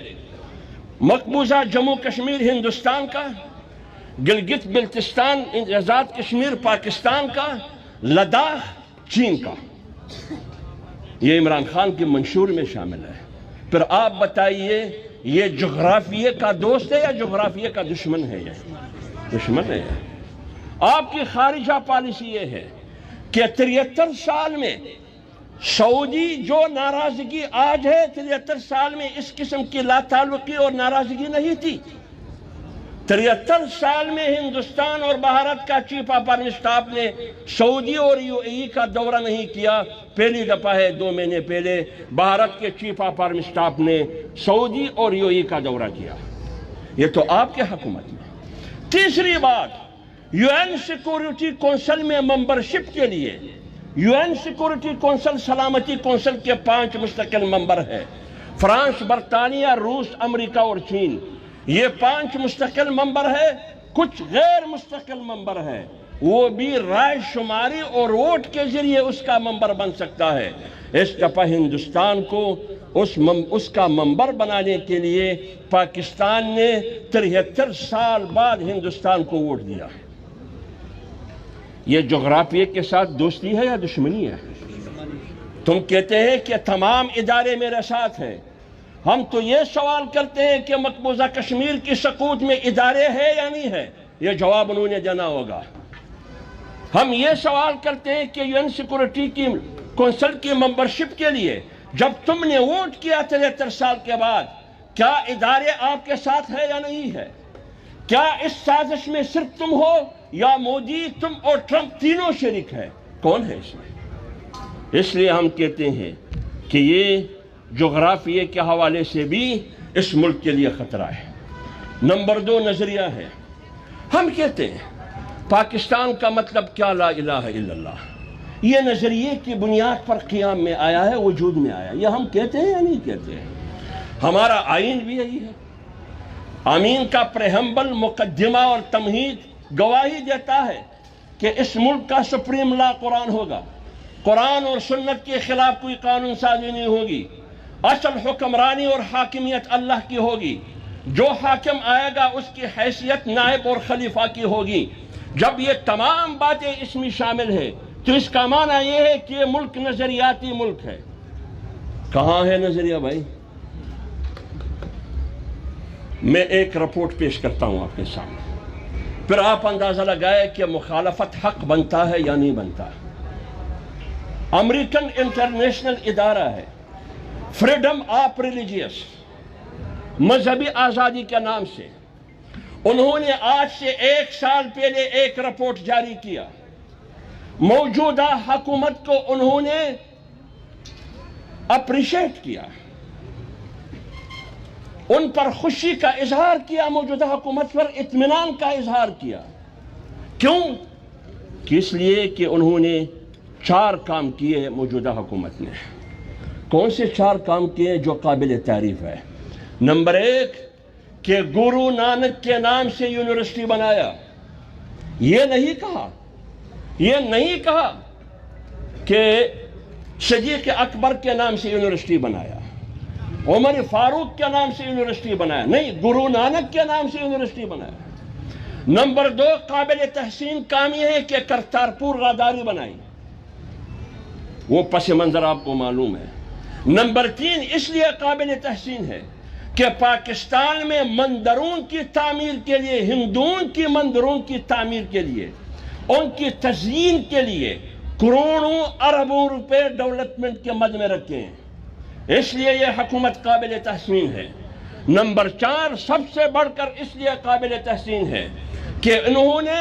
مقبوضہ جموں کشمیر ہندوستان کا، گلگت بلتستان آزاد کشمیر پاکستان کا، لداخ چین کا۔ یہ عمران خان کی منشور میں شامل ہے۔ پھر آپ بتائیے یہ جغرافیے کا دوست ہے یا جغرافیے کا دشمن ہے؟ یہ دشمن ہے۔ آپ کی خارجہ پالیسی یہ ہے کہ 73 سال میں سعودی جو ناراضگی آج ہے، 73 سال میں اس قسم کی لا تعلقی اور ناراضگی نہیں تھی۔ 73 سال میں ہندوستان اور بھارت کا چیف آف آرمی اسٹاف نے سعودی اور یو اے ای کا دورہ نہیں کیا۔ پہلی دفعہ ہے 2 مہینے پہلے بھارت کے چیف آف آرمی اسٹاف نے سعودی اور یو اے ای کا دورہ کیا۔ یہ تو آپ کے حکومت میں۔ تیسری بات، یو این سیکورٹی کونسل میں ممبرشپ کے لیے، یو این سیکورٹی کونسل سلامتی کونسل کے 5 مستقل ممبر ہیں، فرانس، برطانیہ، روس، امریکہ اور چین۔ یہ 5 مستقل ممبر ہے، کچھ غیر مستقل ممبر ہے، وہ بھی رائے شماری اور ووٹ کے ذریعے اس کا ممبر بن سکتا ہے۔ اس دفعہ ہندوستان کو اس کا ممبر بنانے کے لیے پاکستان نے 73 سال بعد ہندوستان کو ووٹ دیا۔ یہ جغرافیے کے ساتھ دوستی ہے یا دشمنی ہے؟ تم کہتے ہیں کہ تمام ادارے میرے ساتھ ہیں، ہم تو یہ سوال کرتے ہیں کہ مقبوضہ کشمیر کی سقوط میں ادارے ہیں یا نہیں ہے؟ یہ جواب انہوں نے دینا ہوگا۔ ہم یہ سوال کرتے ہیں کہ یو این سیکورٹی کی کونسل کی ممبرشپ کے لیے جب تم نے ووٹ کیا 73 سال کے بعد، کیا ادارے آپ کے ساتھ ہے یا نہیں ہے؟ کیا اس سازش میں صرف تم ہو یا مودی، تم اور ٹرمپ تینوں شریک ہیں؟ کون ہے اس میں؟ اس لیے ہم کہتے ہیں کہ یہ جغرافیے کے حوالے سے بھی اس ملک کے لیے خطرہ ہے۔ نمبر 2 نظریہ ہے، ہم کہتے ہیں پاکستان کا مطلب کیا؟ لا الہ الا اللہ۔ یہ نظریے کی بنیاد پر قیام میں آیا ہے، وجود میں آیا۔ یہ ہم کہتے ہیں یا نہیں کہتے ہیں؟ ہمارا آئین بھی یہی ہے۔ آمین کا پریمبل، مقدمہ اور تمہید گواہی دیتا ہے کہ اس ملک کا سپریم لا قرآن ہوگا، قرآن اور سنت کے خلاف کوئی قانون سازی نہیں ہوگی، اصل حکمرانی اور حاکمیت اللہ کی ہوگی، جو حاکم آئے گا اس کی حیثیت نائب اور خلیفہ کی ہوگی۔ جب یہ تمام باتیں اس میں شامل ہیں تو اس کا معنی یہ ہے کہ یہ ملک نظریاتی ملک ہے۔ کہاں ہے نظریہ بھائی؟ میں ایک رپورٹ پیش کرتا ہوں آپ کے سامنے، پھر آپ اندازہ لگائے کہ مخالفت حق بنتا ہے یا نہیں بنتا۔ امریکن انٹرنیشنل ادارہ ہے، فریڈم آف ریلیجیس، مذہبی آزادی کے نام سے، انہوں نے آج سے 1 سال پہلے ایک رپورٹ جاری کیا، موجودہ حکومت کو انہوں نے اپریشیٹ کیا، ان پر خوشی کا اظہار کیا، موجودہ حکومت پر اطمینان کا اظہار کیا۔ کیوں؟ اس لیے کہ انہوں نے 4 کام کیے موجودہ حکومت نے۔ کون سے 4 کام کیے جو قابل تعریف ہے؟ نمبر 1 کہ گرو نانک کے نام سے یونیورسٹی بنایا۔ یہ نہیں کہا کہ صدیق اکبر کے نام سے یونیورسٹی بنایا، عمر فاروق کے نام سے یونیورسٹی بنایا، نہیں، گرو نانک کے نام سے یونیورسٹی بنایا۔ نمبر 2 قابل تحسین کام یہ ہے کہ کرتارپور راہداری بنائی، وہ پس منظر آپ کو معلوم ہے۔ نمبر 3 اس لیے قابل تحسین ہے کہ پاکستان میں مندروں کی تعمیر کے لیے، ہندوؤں کی مندروں کی تعمیر کے لیے، ان کی تزئین کے لیے کروڑوں اربوں روپے ڈیولپمنٹ کے مد میں رکھے ہیں، اس لیے یہ حکومت قابل تحسین ہے۔ نمبر 4 سب سے بڑھ کر اس لیے قابل تحسین ہے کہ انہوں نے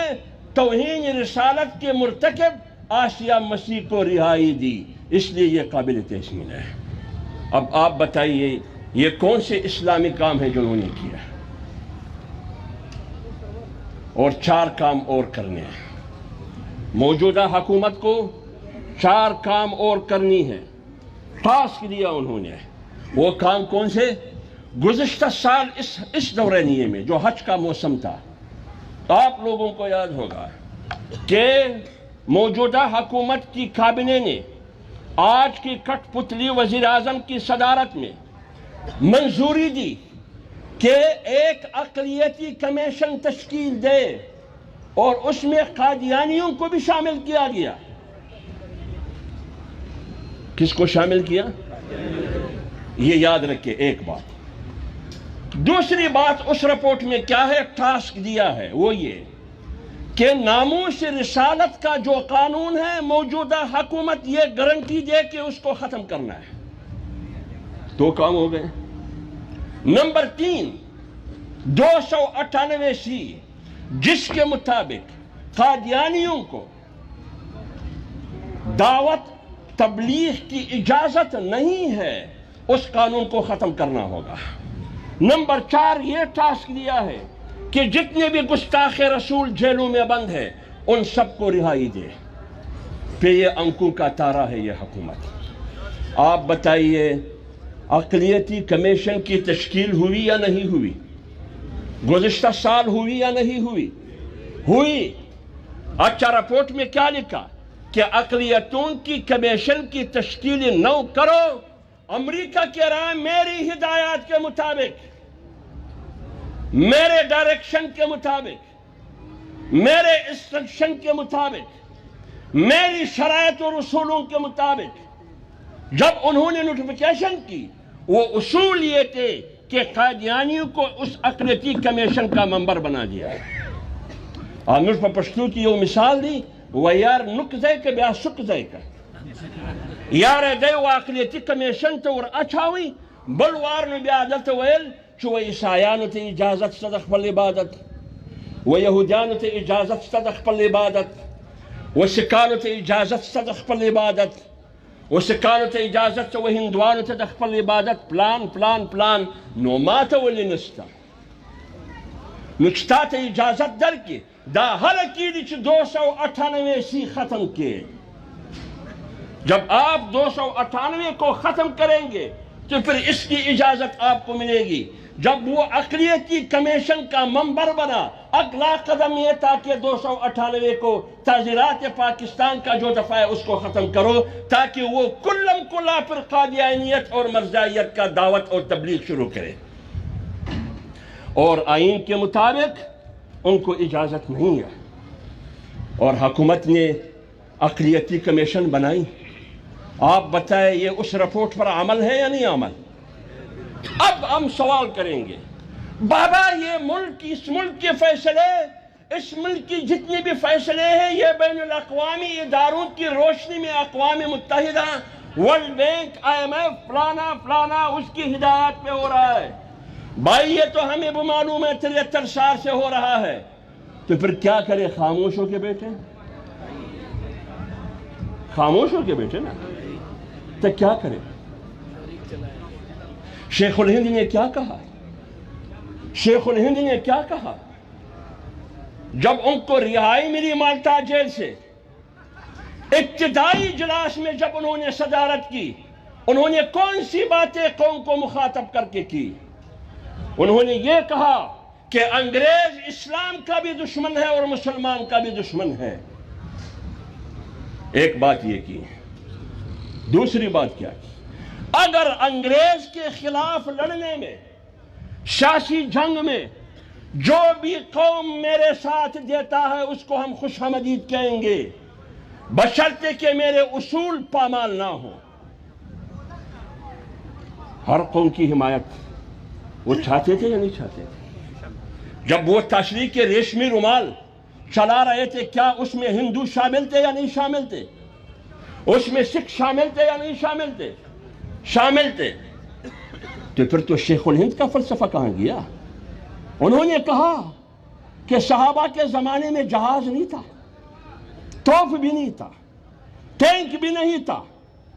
توہین رسالت کے مرتکب آسیہ مسیح کو رہائی دی، اس لیے یہ قابل تحسین ہے۔ اب آپ بتائیے یہ کون سے اسلامی کام ہیں جو انہوں نے کیا؟ اور 4 کام اور کرنے ہیں۔ موجودہ حکومت کو 4 کام اور کرنی ہے، ٹاسک دیا انہوں نے۔ وہ کام کون سے؟ گزشتہ سال اس دورانیے میں جو حج کا موسم تھا، آپ لوگوں کو یاد ہوگا کہ موجودہ حکومت کی کابینہ نے آج کی کٹ پتلی وزیر اعظم کی صدارت میں منظوری دی کہ ایک اقلیتی کمیشن تشکیل دے، اور اس میں قادیانیوں کو بھی شامل کیا گیا۔ کس کو شامل کیا؟ یہ یاد رکھیں ایک بات۔ دوسری بات اس رپورٹ میں کیا ہے، ٹاسک دیا ہے، وہ یہ کہ ناموس رسالت کا جو قانون ہے موجودہ حکومت یہ گارنٹی دے کہ اس کو ختم کرنا ہے۔ 2 کام ہو گئے۔ نمبر 3 298C جس کے مطابق قادیانیوں کو دعوت تبلیغ کی اجازت نہیں ہے، اس قانون کو ختم کرنا ہوگا۔ نمبر 4 یہ ٹاسک دیا ہے کہ جتنے بھی گستاخ رسول جیلوں میں بند ہیں ان سب کو رہائی دے۔ پھر یہ انکوں کا تارا ہے یہ حکومت۔ آپ بتائیے اقلیتی کمیشن کی تشکیل ہوئی یا نہیں ہوئی؟ گزشتہ سال ہوئی یا نہیں ہوئی؟ ہوئی۔ اچھا، رپورٹ میں کیا لکھا کہ اقلیتوں کی کمیشن کی تشکیل 9 کرو، امریکہ کے رائے میری ہدایات کے مطابق، میرے ڈائریکشن کے مطابق، میرے انسٹرکشن کے مطابق، میری شرائط و رسولوں کے مطابق۔ جب انہوں نے نوٹیفیکیشن کی، وہ اصول یہ تھے کہ قادیانیوں کو اس اقلیتی کمیشن کا ممبر بنا دیا۔ آمیر پر پشتو کی یہ مثال دی، وہ یار نک زی کے بیا سک زی کا یار دے وہ اقلیتی کمیشن تو اچھا ہوئی بلوار نے بیا عدالت ویل چو وہ عیسائیانو تے اجازت صدق پر عبادت، وہ یہودیانو تے اجازت صدق پر عبادت، وہ سکانو تے اجازت صدق پر عبادت، وہ سکانو تے اجازت وہ ہندوانو تے صدق پر عبادت، پلان نو ماتا ولی نستا نکستا تے اجازت در کی دا حلقی دی چھ 298C ختم کیے۔ جب آپ 298 کو ختم کریں گے تو پھر اس کی اجازت آپ کو ملے گی۔ جب وہ اقلیتی کمیشن کا ممبر بنا، اگلا قدم یہ تھا کہ 298 کو تعزیرات پاکستان کا جو دفعہ ہے اس کو ختم کرو، تاکہ وہ کلم کلا پر قادیانیت اور مرزائیت کا دعوت اور تبلیغ شروع کرے۔ اور آئین کے مطابق ان کو اجازت نہیں ہے، اور حکومت نے اقلیتی کمیشن بنائی۔ آپ بتائیں یہ اس رپورٹ پر عمل ہے یا نہیں عمل؟ اب ہم سوال کریں گے، بابا یہ ملک، اس ملک کے فیصلے، اس ملک کی جتنی بھی فیصلے ہیں یہ بین الاقوامی اداروں کی روشنی میں اقوام متحدہ، ورلڈ بینک، IMF، فلانا اس کی ہدایات پہ ہو رہا ہے۔ بھائی یہ تو ہمیں بھی معلوم ہے 73 سال سے ہو رہا ہے، تو پھر کیا کرے؟ خاموش ہو کے بیٹھے، خاموش ہو کے بیٹھے نا، تو کیا کرے؟ شیخ الہند نے کیا کہا؟ شیخ الہند نے کیا کہا جب ان کو رہائی ملی مالٹا جیل سے؟ ابتدائی اجلاس میں جب انہوں نے صدارت کی، انہوں نے کون سی باتیں قوم کو مخاطب کر کے کی؟ انہوں نے یہ کہا کہ انگریز اسلام کا بھی دشمن ہے اور مسلمان کا بھی دشمن ہے۔ ایک بات یہ کی، دوسری بات کیا کی؟ اگر انگریز کے خلاف لڑنے میں، سیاسی جنگ میں جو بھی قوم میرے ساتھ دیتا ہے اس کو ہم خوش آمدید کہیں گے، بشرطے کہ میرے اصول پامال نہ ہوں۔ ہر قوم کی حمایت وہ چاہتے تھے یا نہیں چاہتے تھے؟ جب وہ تشریح کے ریشمی رومال چلا رہے تھے، کیا اس میں ہندو شامل تھے یا نہیں شامل تھے؟ اس میں سکھ شامل تھے یا نہیں شامل تھے؟ شامل تھے۔ تو پھر تو شیخ الہند کا فلسفہ کہاں گیا؟ انہوں نے کہا کہ صحابہ کے زمانے میں جہاز نہیں تھا، توپ بھی نہیں تھا، ٹینک بھی نہیں تھا،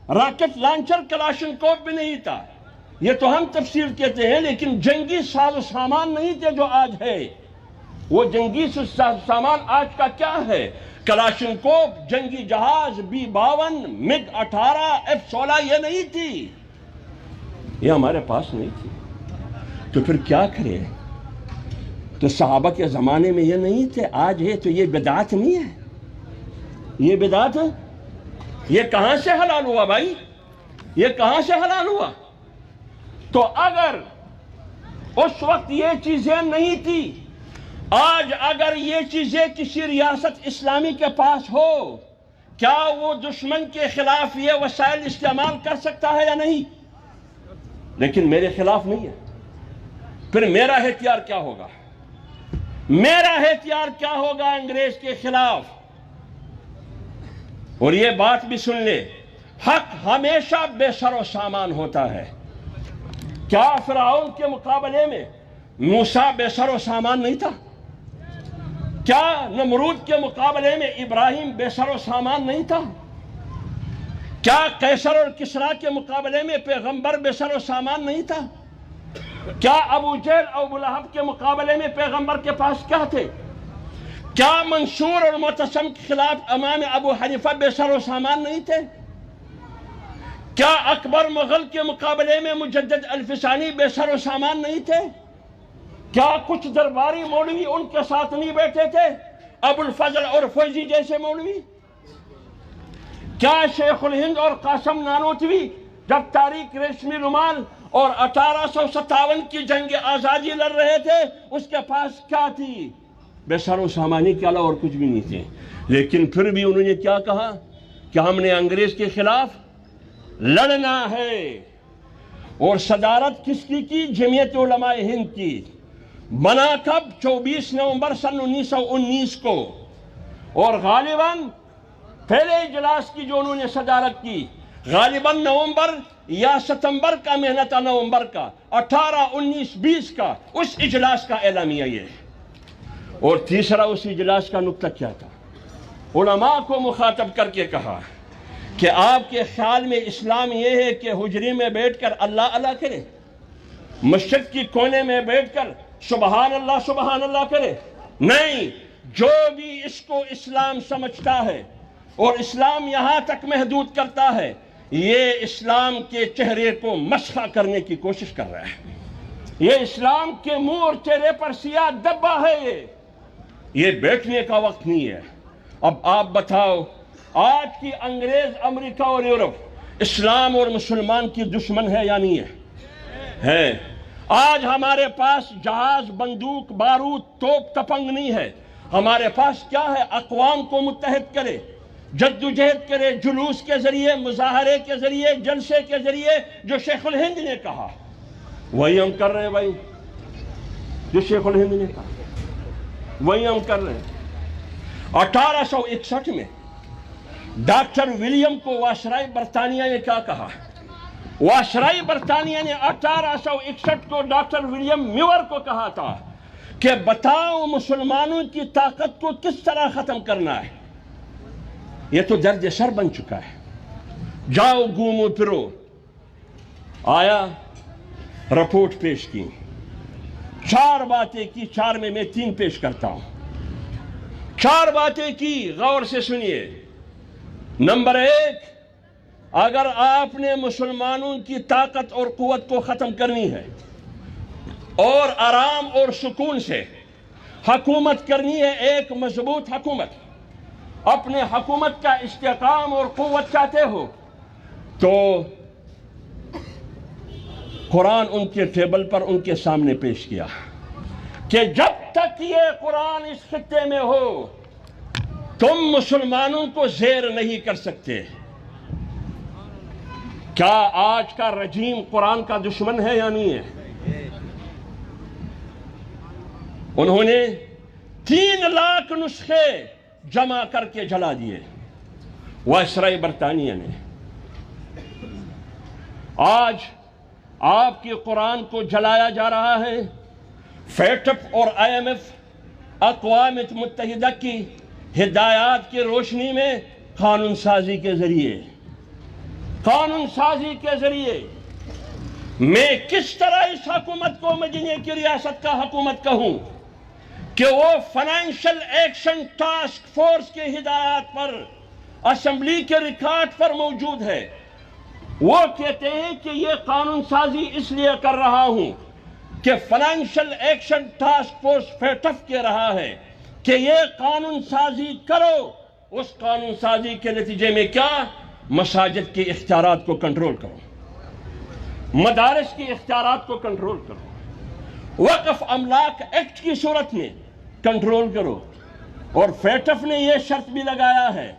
راکٹ لانچر کلاشنکوف بھی نہیں تھا۔ یہ تو ہم تفسیر کہتے ہیں، لیکن جنگی ساز و سامان نہیں تھے جو آج ہے۔ وہ جنگی ساز و سامان آج کا کیا ہے؟ کلاشنکوف، جنگی جہاز، B-52، MiG-18، F-16 یہ نہیں تھی، یہ ہمارے پاس نہیں تھی۔ تو پھر کیا کرے؟ تو صحابہ کے زمانے میں یہ نہیں تھے، آج ہے، تو یہ بدعت نہیں ہے؟ یہ بدعت ہے؟ یہ کہاں سے حلال ہوا بھائی؟ یہ کہاں سے حلال ہوا؟ تو اگر اس وقت یہ چیزیں نہیں تھی، آج اگر یہ چیزیں کسی ریاست اسلامی کے پاس ہو، کیا وہ دشمن کے خلاف یہ وسائل استعمال کر سکتا ہے یا نہیں؟ لیکن میرے خلاف نہیں ہے، پھر میرا احتیاط کیا ہوگا؟ میرا احتیاط کیا ہوگا انگریز کے خلاف؟ اور یہ بات بھی سن لے، حق ہمیشہ بے سر و سامان ہوتا ہے۔ کیا فرعون کے مقابلے میں موسیٰ بے سر و سامان نہیں تھا؟ کیا نمرود کے مقابلے میں ابراہیم بے سر و سامان نہیں تھا؟ کیا قیصر اور کسریٰ کے مقابلے میں پیغمبر بے سر و سامان نہیں تھا؟ کیا ابو جہل اور ابو لہب کے مقابلے میں پیغمبر کے پاس کیا تھے؟ کیا منصور اور معتصم کے خلاف امام ابو حنیفہ بے سر و سامان نہیں تھے؟ کیا اکبر مغل کے مقابلے میں مجدد الفسانی بے سر و سامان نہیں تھے؟ کیا کچھ درباری مولوی ان کے ساتھ نہیں بیٹھے تھے، ابو الفضل اور فیضی جیسے مولوی؟ کیا شیخ الہند اور قاسم نانوتوی جب تاریخ ریشمی رومال اور 1857 کی جنگ آزادی لڑ رہے تھے، اس کے پاس کیا تھی؟ بے سر و سامانی کے علاوہ اور کچھ بھی نہیں تھے۔ لیکن پھر بھی انہوں نے کیا کہا کہ ہم نے انگریز کے خلاف لڑنا ہے۔ اور صدارت کس کی؟ جمعیت علماء ہند کی۔ بنا کب؟ 24 نومبر سن 1919 کو، اور غالباً پہلے اجلاس کی جو انہوں نے صدارت کی، غالباً نومبر یا ستمبر کا، محنت نومبر کا 18، 19، 20 کا، اس اجلاس کا اعلامیہ یہ ہے۔ اور تیسرا اس اجلاس کا نقطہ کیا تھا؟ علماء کو مخاطب کر کے کہا کہ آپ کے خیال میں اسلام یہ ہے کہ حجری میں بیٹھ کر اللہ اللہ کرے، مسجد کی کونے میں بیٹھ کر سبحان اللہ کرے؟ نہیں، جو بھی اس کو اسلام سمجھتا ہے اور اسلام یہاں تک محدود کرتا ہے، یہ اسلام کے چہرے کو مسخہ کرنے کی کوشش کر رہا ہے۔ یہ اسلام کے منہ اور چہرے پر سیاہ دبا ہے، یہ بیٹھنے کا وقت نہیں ہے۔ اب آپ بتاؤ، آج کی انگریز امریکہ اور یورپ اسلام اور مسلمان کی دشمن ہے یا نہیں ہے؟ آج ہمارے پاس جہاز، بندوق، بارود، توپ، تپنگ نہیں ہے۔ ہمارے پاس کیا ہے؟ اقوام کو متحد کرے، جدوجہد کرے، جلوس کے ذریعے، مظاہرے کے ذریعے، جلسے کے ذریعے، جو شیخ الہند نے کہا وہی ہم کر رہے ہیں بھائی۔ جو شیخ الہند نے کہا وہی ہم کر رہے ہیں۔ 1861 میں ڈاکٹر ولیم کو وائسرائے برطانیہ نے کیا کہا واشرائی برطانیہ نے 1861 کو ڈاکٹر ولیم میور کو کہا تھا کہ بتاؤ مسلمانوں کی طاقت کو کس طرح ختم کرنا ہے۔ یہ تو درد سر بن چکا ہے۔ جاؤ گھومو پھرو۔ آیا، رپورٹ پیش کی، 4 باتیں کی، 4 میں 3 پیش کرتا ہوں۔ 4 باتیں کی، غور سے سنیے۔ نمبر 1، اگر آپ نے مسلمانوں کی طاقت اور قوت کو ختم کرنی ہے اور آرام اور سکون سے حکومت کرنی ہے، ایک مضبوط حکومت، اپنے حکومت کا استحکام اور قوت چاہتے ہو، تو قرآن ان کے ٹیبل پر ان کے سامنے پیش کیا کہ جب تک یہ قرآن اس خطے میں ہو تم مسلمانوں کو زیر نہیں کر سکتے۔ کیا آج کا رجیم قرآن کا دشمن ہے یا نہیں ہے؟ انہوں نے 3 لاکھ نسخے جمع کر کے جلا دیے وائسرائے برطانیہ نے۔ آج آپ کے قرآن کو جلایا جا رہا ہے فیٹف اور IMF، اقوام متحدہ کی ہدایات کی روشنی میں، قانون سازی کے ذریعے۔ قانون سازی کے ذریعے میں کس طرح اس حکومت کو مدینہ کی ریاست کا حکومت کہوں کہ وہ فائنینشل ایکشن ٹاسک فورس کے ہدایات پر اسمبلی کے ریکارڈ پر موجود ہے۔ وہ کہتے ہیں کہ یہ قانون سازی اس لیے کر رہا ہوں کہ financial action task force FATF کہہ رہا ہے کہ یہ قانون سازی کرو۔ اس قانون سازی کے نتیجے میں کیا؟ مساجد کے اختیارات کو کنٹرول کرو، مدارس کے اختیارات کو کنٹرول کرو، وقف املاک ایکٹ کی صورت میں کنٹرول کرو۔ اور فیٹف نے یہ شرط بھی لگایا ہے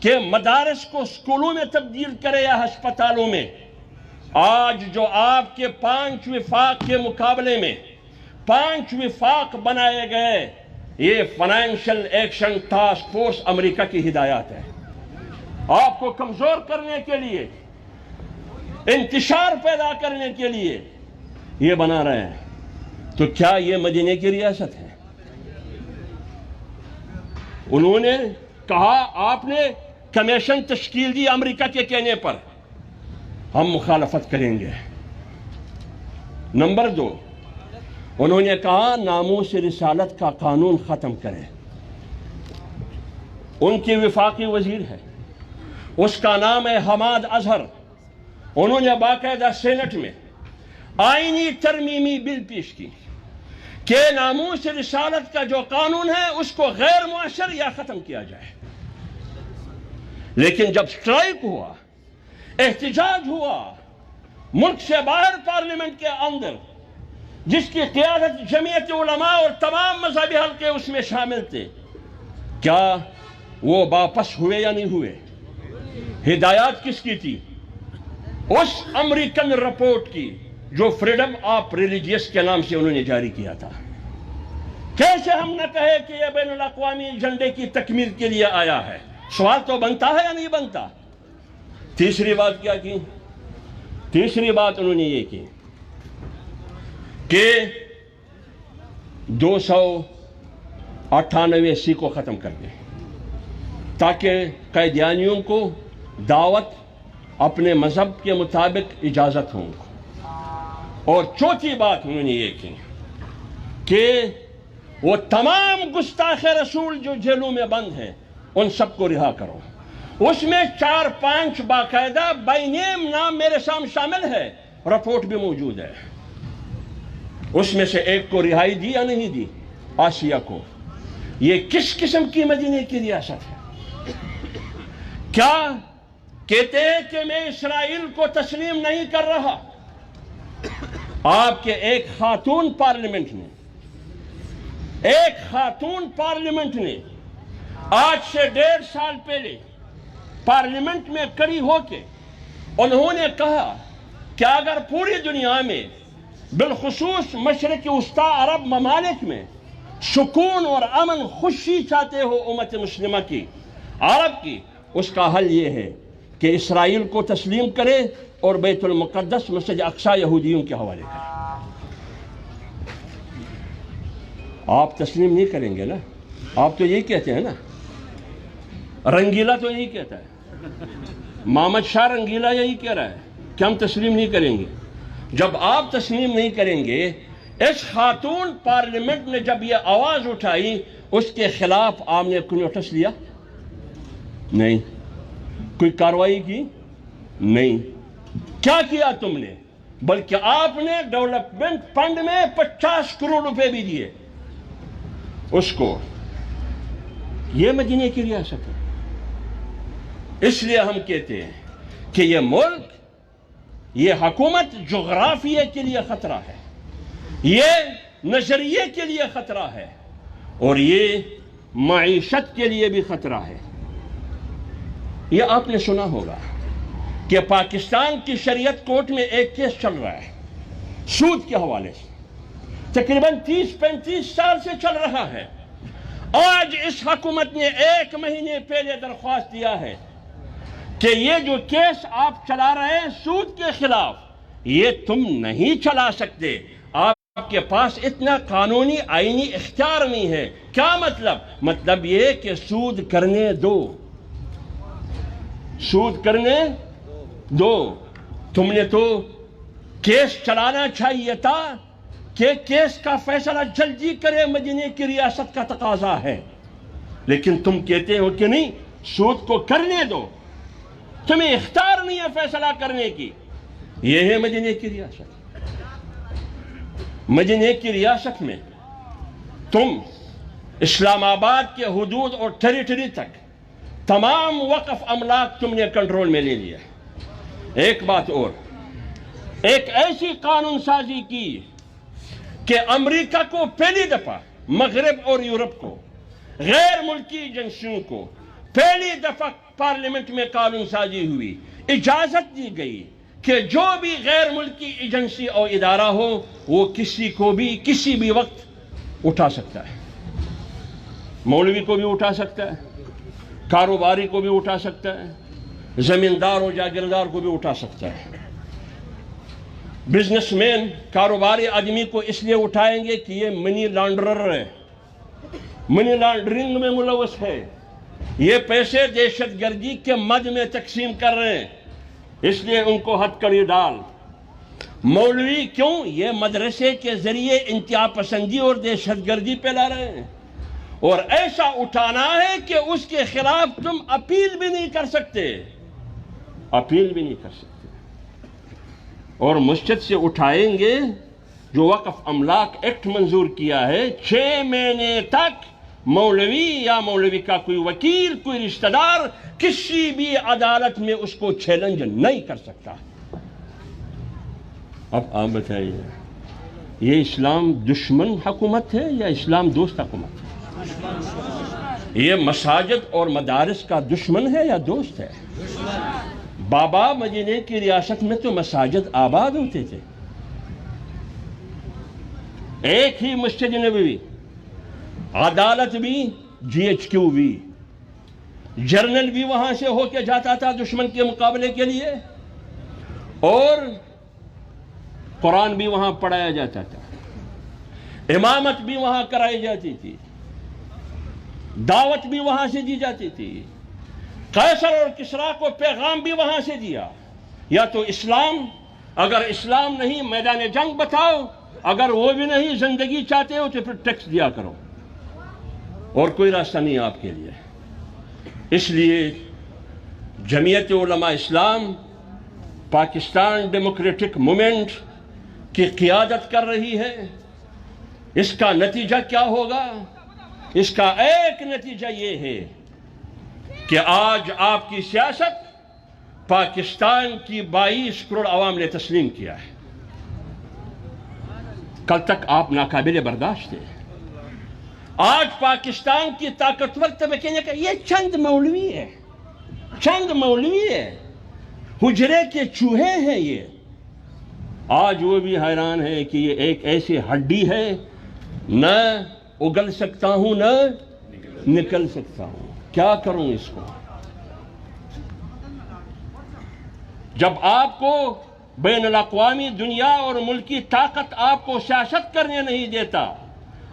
کہ مدارس کو سکولوں میں تبدیل کرے یا ہسپتالوں میں۔ آج جو آپ کے 5 وفاق کے مقابلے میں 5 وفاق بنائے گئے، یہ فائنینشل ایکشن ٹاسک فورس امریکہ کی ہدایات ہے۔ آپ کو کمزور کرنے کے لیے، انتشار پیدا کرنے کے لیے یہ بنا رہے ہیں۔ تو کیا یہ مدینہ کی ریاست ہے؟ انہوں نے کہا آپ نے کمیشن تشکیل دی امریکہ کے کہنے پر، ہم مخالفت کریں گے۔ نمبر 2، انہوں نے کہا ناموس رسالت کا قانون ختم کریں۔ ان کے وفاقی وزیر ہے، اس کا نام ہے حماد اظہر۔ انہوں نے باقاعدہ سینٹ میں آئینی ترمیمی بل پیش کی کہ ناموس رسالت کا جو قانون ہے اس کو غیر مؤثر یا ختم کیا جائے۔ لیکن جب سٹرائک ہوا، احتجاج ہوا ملک سے باہر پارلیمنٹ کے اندر، جس کی قیادت جمعیت علماء اور تمام مذہبی حلقے اس میں شامل تھے، کیا وہ واپس ہوئے یا نہیں ہوئے؟ ہدایات کس کی تھی؟ اس امریکن رپورٹ کی جو فریڈم آف ریلیجیس کے نام سے انہوں نے جاری کیا تھا۔ کیسے ہم نہ کہے کہ یہ بین الاقوامی ایجنڈے کی تکمیل کے لیے آیا ہے؟ سوال تو بنتا ہے یا نہیں بنتا؟ تیسری بات کیا کی؟ تیسری بات انہوں نے یہ کی کہ 298 کو ختم کر دیں تاکہ قیدیانیوں کو دعوت اپنے مذہب کے مطابق اجازت ہوں۔ اور چوتھی بات انہوں نے یہ کی کہ وہ تمام گستاخ رسول جو جیلوں میں بند ہیں ان سب کو رہا کرو۔ اس میں 4-5 باقاعدہ بائی نیم نام میرے سامنے شامل ہے، رپورٹ بھی موجود ہے۔ اس میں سے ایک کو رہائی دی یا نہیں دی؟ آسیہ کو۔ یہ کس قسم کی مدینہ کی ریاست ہے؟ کیا کہتے ہیں کہ میں اسرائیل کو تسلیم نہیں کر رہا؟ آپ کے ایک خاتون پارلیمنٹ نے آج سے 1.5 سال پہلے پارلیمنٹ میں کھڑی ہو کے انہوں نے کہا کہ اگر پوری دنیا میں بالخصوص مشرق وسطی عرب ممالک میں سکون اور امن خوشی چاہتے ہو امت مسلمہ کی، عرب کی، اس کا حل یہ ہے کہ اسرائیل کو تسلیم کرے اور بیت المقدس مسجد اقصی یہودیوں کے حوالے کریں۔ آپ تسلیم نہیں کریں گے نا؟ آپ تو یہی کہتے ہیں نا، رنگیلا تو یہی کہتا ہے، محمد شاہ رنگیلا یہی کہہ رہا ہے کہ ہم تسلیم نہیں کریں گے۔ جب آپ تسلیم نہیں کریں گے، اس خاتون پارلیمنٹ نے جب یہ آواز اٹھائی اس کے خلاف آپ نے کوئی نوٹس لیا؟ نہیں۔ کوئی کارروائی کی؟ نہیں۔ کیا کیا تم نے؟ بلکہ آپ نے ڈیولپمنٹ فنڈ میں 50 کروڑ روپے بھی دیے اس کو۔ یہ مدینے کی ریاست ہے۔ اس لیے ہم کہتے ہیں کہ یہ ملک، یہ حکومت جغرافیے کے لیے خطرہ ہے، یہ نظریے کے لیے خطرہ ہے، اور یہ معیشت کے لیے بھی خطرہ ہے۔ یہ آپ نے سنا ہوگا کہ پاکستان کی شریعت کورٹ میں ایک کیس چل رہا ہے سود کے حوالے سے، تقریباً 30-35 سال سے چل رہا ہے۔ آج اس حکومت نے 1 مہینے پہلے درخواست دیا ہے کہ یہ جو کیس آپ چلا رہے ہیں سود کے خلاف، یہ تم نہیں چلا سکتے، آپ کے پاس اتنا قانونی آئینی اختیار نہیں ہے۔ کیا مطلب؟ مطلب یہ کہ سود کرنے دو، سود کرنے دو۔ تم نے تو کیس چلانا چاہیے تھا کہ کیس کا فیصلہ جلدی کرے، مدینے کی ریاست کا تقاضا ہے، لیکن تم کہتے ہو کہ نہیں، سود کو کرنے دو، تمہیں اختیار نہیں ہے فیصلہ کرنے کی۔ یہ ہے مدینے کی ریاست۔ مدینے کی ریاست میں تم اسلام آباد کے حدود اور ٹیریٹری تک تمام وقف املاک تم نے کنٹرول میں لے لیا۔ ایک بات اور، ایک ایسی قانون سازی کی کہ امریکہ کو پہلی دفعہ، مغرب اور یورپ کو، غیر ملکی ایجنسیوں کو پہلی دفعہ پارلیمنٹ میں قانون سازی ہوئی، اجازت دی گئی کہ جو بھی غیر ملکی ایجنسی اور ادارہ ہو وہ کسی کو بھی کسی بھی وقت اٹھا سکتا ہے۔ مولوی کو بھی اٹھا سکتا ہے، کاروباری کو بھی اٹھا سکتا ہے، زمیندار اور جاگیردار کو بھی اٹھا سکتا ہے۔ بزنس مین، کاروباری آدمی کو اس لیے اٹھائیں گے کہ یہ منی لانڈرر ہے، منی لانڈرنگ میں ملوث ہے، یہ پیسے دہشت گردی کے مد میں تقسیم کر رہے ہیں، اس لیے ان کو ہتھ کڑی ڈال۔ مولوی کیوں؟ یہ مدرسے کے ذریعے انتہا پسندی اور دہشت گردی پھیلا رہے ہیں، اور ایسا اٹھانا ہے کہ اس کے خلاف تم اپیل بھی نہیں کر سکتے، اپیل بھی نہیں کر سکتے۔ اور مسجد سے اٹھائیں گے جو وقف املاک ایکٹ منظور کیا ہے، 6 مہینے تک مولوی یا مولوی کا کوئی وکیل، کوئی رشتہ دار کسی بھی عدالت میں اس کو چیلنج نہیں کر سکتا۔ اب آپ بتائیے، یہ اسلام دشمن حکومت ہے یا اسلام دوست حکومت ہے؟ یہ مساجد اور مدارس کا دشمن ہے یا دوست ہے؟ بابا مدینے کی ریاست میں تو مساجد آباد ہوتے تھے، ایک ہی مسجد نبوی، عدالت بھی، GHQ بھی، جرنل بھی وہاں سے ہو کے جاتا تھا دشمن کے مقابلے کے لیے، اور قرآن بھی وہاں پڑھایا جاتا تھا، امامت بھی وہاں کرائی جاتی تھی، دعوت بھی وہاں سے دی جاتی تھی، قیصر اور کسریٰ کو پیغام بھی وہاں سے دیا۔ یا تو اسلام، اگر اسلام نہیں میدان جنگ بتاؤ، اگر وہ بھی نہیں زندگی چاہتے ہو تو پھر ٹیکس دیا کرو، اور کوئی راستہ نہیں آپ کے لیے۔ اس لیے جمعیت علماء اسلام پاکستان ڈیموکریٹک موومنٹ کی قیادت کر رہی ہے۔ اس کا نتیجہ کیا ہوگا؟ اس کا ایک نتیجہ یہ ہے کہ آج آپ کی سیاست پاکستان کی 22 کروڑ عوام نے تسلیم کیا ہے۔ کل تک آپ ناقابل برداشت تھے، آج پاکستان کی طاقتور طبقے نے کہا یہ چند مولوی ہے، چند مولوی ہے، حجرے کے چوہے ہیں یہ۔ آج وہ بھی حیران ہے کہ یہ ایک ایسی ہڈی ہے، نہ اگل سکتا ہوں نہ نکل سکتا ہوں، کیا کروں اس کو؟ جب آپ کو بین الاقوامی دنیا اور ملکی طاقت آپ کو سیاست کرنے نہیں دیتا،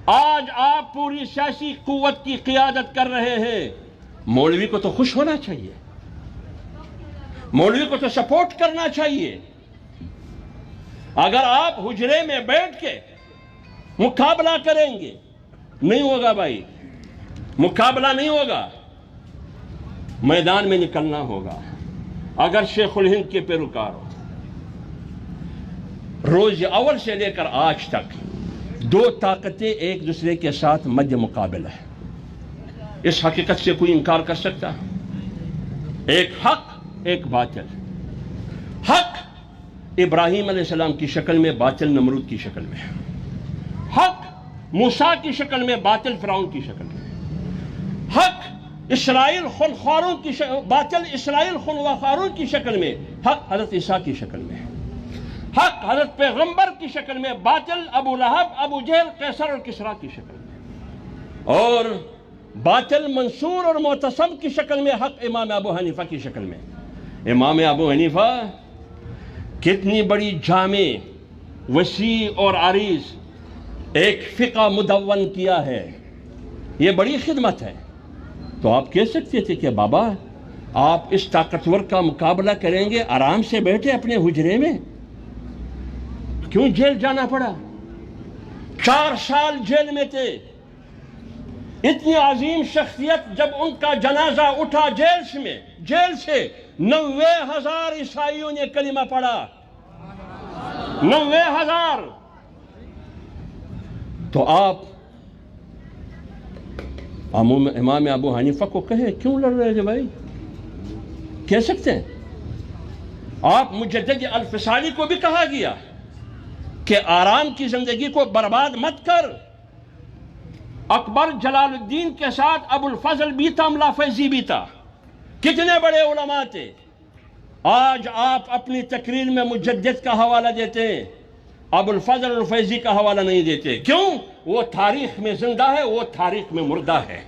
آج آپ پوری سیاسی قوت کی قیادت کر رہے ہیں، مولوی کو تو خوش ہونا چاہیے، مولوی کو تو سپورٹ کرنا چاہیے۔ اگر آپ حجرے میں بیٹھ کے مقابلہ کریں گے، نہیں ہوگا بھائی، مقابلہ نہیں ہوگا، میدان میں نکلنا ہوگا۔ اگر شیخ الہند کے پیروکار ہو، روز اول سے لے کر آج تک دو طاقتیں ایک دوسرے کے ساتھ مد مقابل ہے، اس حقیقت سے کوئی انکار کر سکتا؟ ایک حق، ایک باطل۔ حق ابراہیم علیہ السلام کی شکل میں، باطل نمرود کی شکل میں۔ حق موسیٰ کی شکل میں، باطل فرعون کی شکل میں۔ حق اسرائیل خونخواروں کی شکل، باطل اسرائیل خونخواروں کی شکل میں، حق حضرت عیسیٰ کی شکل میں۔ حق حضرت پیغمبر کی شکل میں، باطل ابو لہب، ابو جہل، قیصر اور کسریٰ کی شکل میں، اور باطل منصور اور معتصم کی شکل میں، حق امام ابو حنیفہ کی شکل میں۔ امام ابو حنیفہ کتنی بڑی جامع، وسیع اور عریض ایک فقہ مدون کیا ہے، یہ بڑی خدمت ہے۔ تو آپ کہہ سکتے تھے کہ بابا آپ اس طاقتور کا مقابلہ کریں گے، آرام سے بیٹھے اپنے حجرے میں، کیوں جیل جانا پڑا؟ 4 سال جیل میں تھے۔ اتنی عظیم شخصیت، جب ان کا جنازہ اٹھا جیل سے 90,000 عیسائیوں نے کلمہ پڑھا، 90,000۔ تو آپ امام ابو حنیفہ کو کہیں کیوں لڑ رہے تھے بھائی؟ کہہ سکتے ہیں۔ آپ مجدد الفصالی کو بھی کہا گیا کہ آرام کی زندگی کو برباد مت کر۔ اکبر جلال الدین کے ساتھ ابو الفضل بھی تھا، ملا فیضی بھی تھا، کتنے بڑے علماء تھے۔ آج آپ اپنی تقریر میں مجدد کا حوالہ دیتے ہیں، ابو الفضل اور فیضی کا حوالہ نہیں دیتے، کیوں؟ وہ تاریخ میں زندہ ہے، وہ تاریخ میں مردہ ہے۔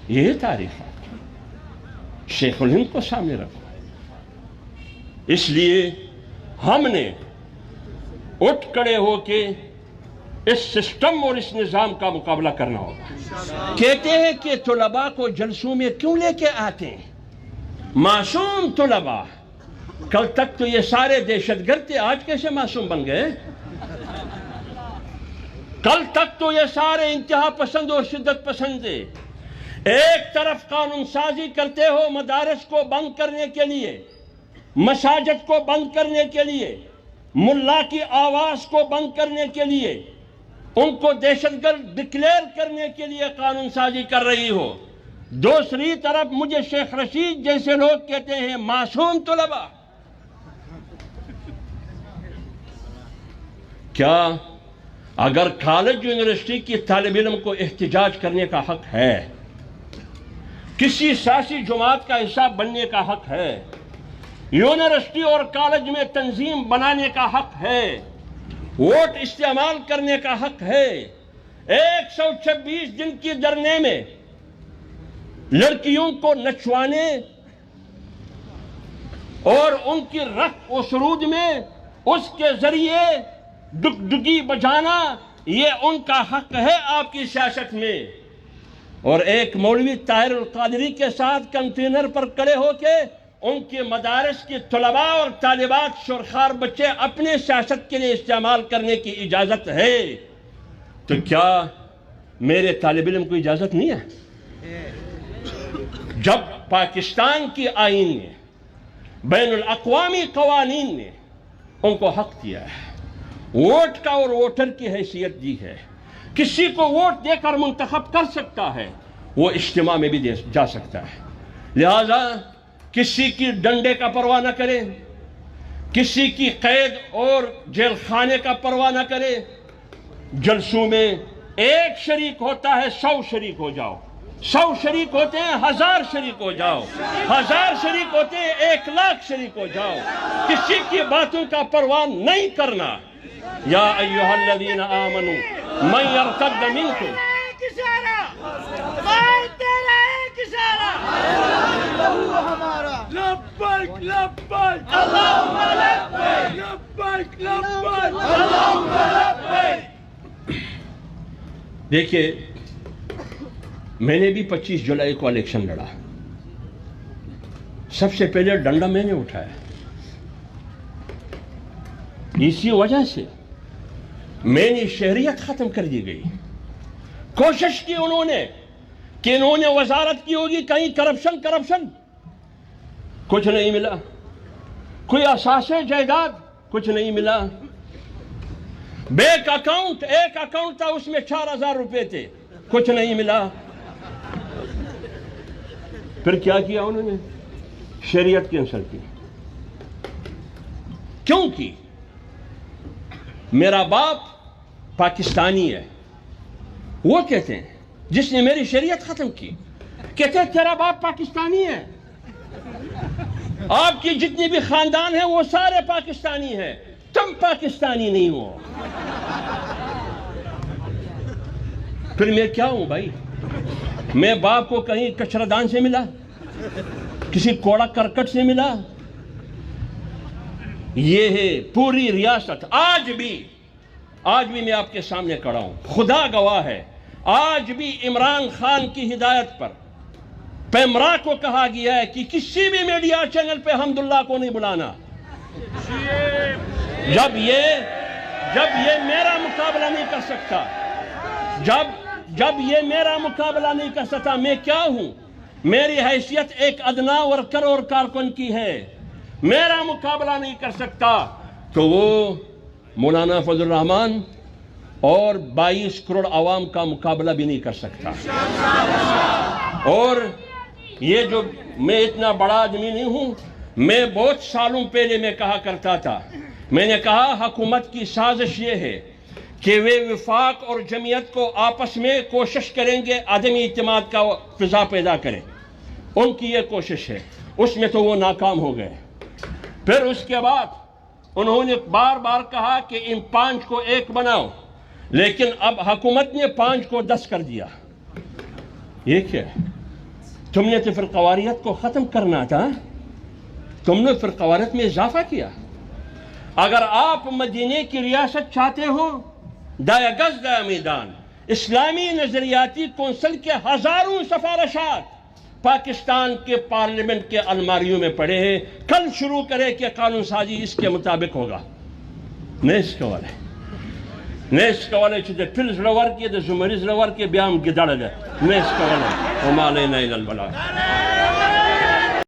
یہ تاریخ ہے، شیخ الہند کو سامنے رکھو۔ اس لیے ہم نے اٹھ کھڑے ہو کے اس سسٹم اور اس نظام کا مقابلہ کرنا ہوگا۔ کہتے ہیں کہ طلباء کو جلسوں میں کیوں لے کے آتے ہیں؟ معصوم طلباء، کل تک تو یہ سارے دہشت گرد تھے، آج کیسے معصوم بن گئے؟ کل تک تو یہ سارے انتہا پسند اور شدت پسند تھے۔ ایک طرف قانون سازی کرتے ہو مدارس کو بند کرنے کے لیے، مساجد کو بند کرنے کے لیے، ملا کی آواز کو بند کرنے کے لیے، ان کو دہشت گرد ڈکلیئر کرنے کے لیے قانون سازی کر رہی ہو، دوسری طرف مجھے شیخ رشید جیسے لوگ کہتے ہیں معصوم طلباء۔ کیا اگر کالج یونیورسٹی کی طالب علم کو احتجاج کرنے کا حق ہے، کسی سیاسی جماعت کا حصہ بننے کا حق ہے، یونیورسٹی اور کالج میں تنظیم بنانے کا حق ہے، ووٹ استعمال کرنے کا حق ہے، 126 دن کی دھرنے میں لڑکیوں کو نچوانے اور ان کی رقص و سرود میں اس کے ذریعے ڈگڈگی بجانا، یہ ان کا حق ہے آپ کی سیاست میں۔ اور ایک مولوی طاہر القادری کے ساتھ کنٹینر پر کھڑے ہو کے ان کے مدارس کی طلباء اور طالبات، شورخوار بچے اپنے سیاست کے لیے استعمال کرنے کی اجازت ہے، تو کیا میرے طالب علم کو اجازت نہیں ہے؟ جب پاکستان کی آئین نے، بین الاقوامی قوانین نے ان کو حق دیا ہے، ووٹ کا اور ووٹر کی حیثیت دی ہے، کسی کو ووٹ دے کر منتخب کر سکتا ہے، وہ اجتماع میں بھی جا سکتا ہے، لہذا کسی کی ڈنڈے کا پرواہ نہ کرے، کسی کی قید اور جیل خانے کا پرواہ نہ کرے۔ جلسوں میں ایک شریک ہوتا ہے، 100 شریک ہو جاؤ، 100 شریک ہوتے ہیں 1000 شریک ہو جاؤ، 1000 شریک ہوتے ہیں 1,00,000 شریک ہو جاؤ، کسی کی باتوں کا پرواہ نہیں کرنا۔ یا ایھا الذین آمنوا من یرتد منکم، ایک اشارہ، تیرا ایک اشارہ لبیک لبیک اللہم لبیک لبیک لبیک اللہم لبیک. دیکھیے میں نے بھی 25 جولائی کو الیکشن لڑا. سب سے پہلے ڈنڈا میں نے اٹھایا. اسی وجہ سے میں نے شہریت ختم کر دی گئی. کوشش کی انہوں نے کہ انہوں نے وزارت کی ہوگی کہیں کرپشن کچھ نہیں ملا. کوئی اثاثے جائیداد کچھ نہیں ملا. ایک اکاؤنٹ تھا اس میں 4000 روپے تھے کچھ نہیں ملا. پھر کیا کیا انہوں نے؟ شریعت کینسل کی. کیوں کی؟ میرا باپ پاکستانی ہے. وہ کہتے ہیں جس نے میری شریعت ختم کی کہتے ہیں تیرا باپ پاکستانی ہے. آپ کی جتنی بھی خاندان ہیں وہ سارے پاکستانی ہیں. تم پاکستانی نہیں ہو. پھر میں کیا ہوں بھائی؟ میں باپ کو کہیں کچرادان سے ملا, کسی کوڑا کرکٹ سے ملا. یہ ہے پوری ریاست. آج بھی میں آپ کے سامنے کھڑا ہوں, خدا گواہ ہے. آج بھی عمران خان کی ہدایت پر پیمرا کو کہا گیا ہے کہ کسی بھی میڈیا چینل پہ حمداللہ کو نہیں بلانا. جب یہ میرا مقابلہ نہیں کر سکتا, جب یہ میرا مقابلہ نہیں کر سکتا, میں کیا ہوں؟ میری حیثیت ایک ادنا ورکر اور کارکن کی ہے. میرا مقابلہ نہیں کر سکتا تو وہ مولانا فضل الرحمان اور 22 کروڑ عوام کا مقابلہ بھی نہیں کر سکتا. اور یہ جو میں اتنا بڑا آدمی نہیں ہوں. میں بہت سالوں پہلے میں کہا کرتا تھا, میں نے کہا حکومت کی سازش یہ ہے کہ وہ وفاق اور جمعیت کو آپس میں کوشش کریں گے عدمی اعتماد کا فضا پیدا کریں. ان کی یہ کوشش ہے, اس میں تو وہ ناکام ہو گئے. پھر اس کے بعد انہوں نے بار بار کہا کہ ان 5 کو 1 بناؤ, لیکن اب حکومت نے 5 کو 10 کر دیا. یہ کیا ہے؟ تم نے تو فرقواریت کو ختم کرنا تھا, تم نے فرقواریت میں اضافہ کیا. اگر آپ مدینے کی ریاست چاہتے ہو, دایا گز دایا میدان. اسلامی نظریاتی کونسل کے ہزاروں سفارشات پاکستان کے پارلیمنٹ کے الماریوں میں پڑے ہیں. کل شروع کرے کہ قانون سازی اس کے مطابق ہوگا. نیس کواله چې د فیل زړه ورکړي د زمري زړه ورکړي بیا هم ګیدړه ده. نیس کواله وما علینا الا البلاغ.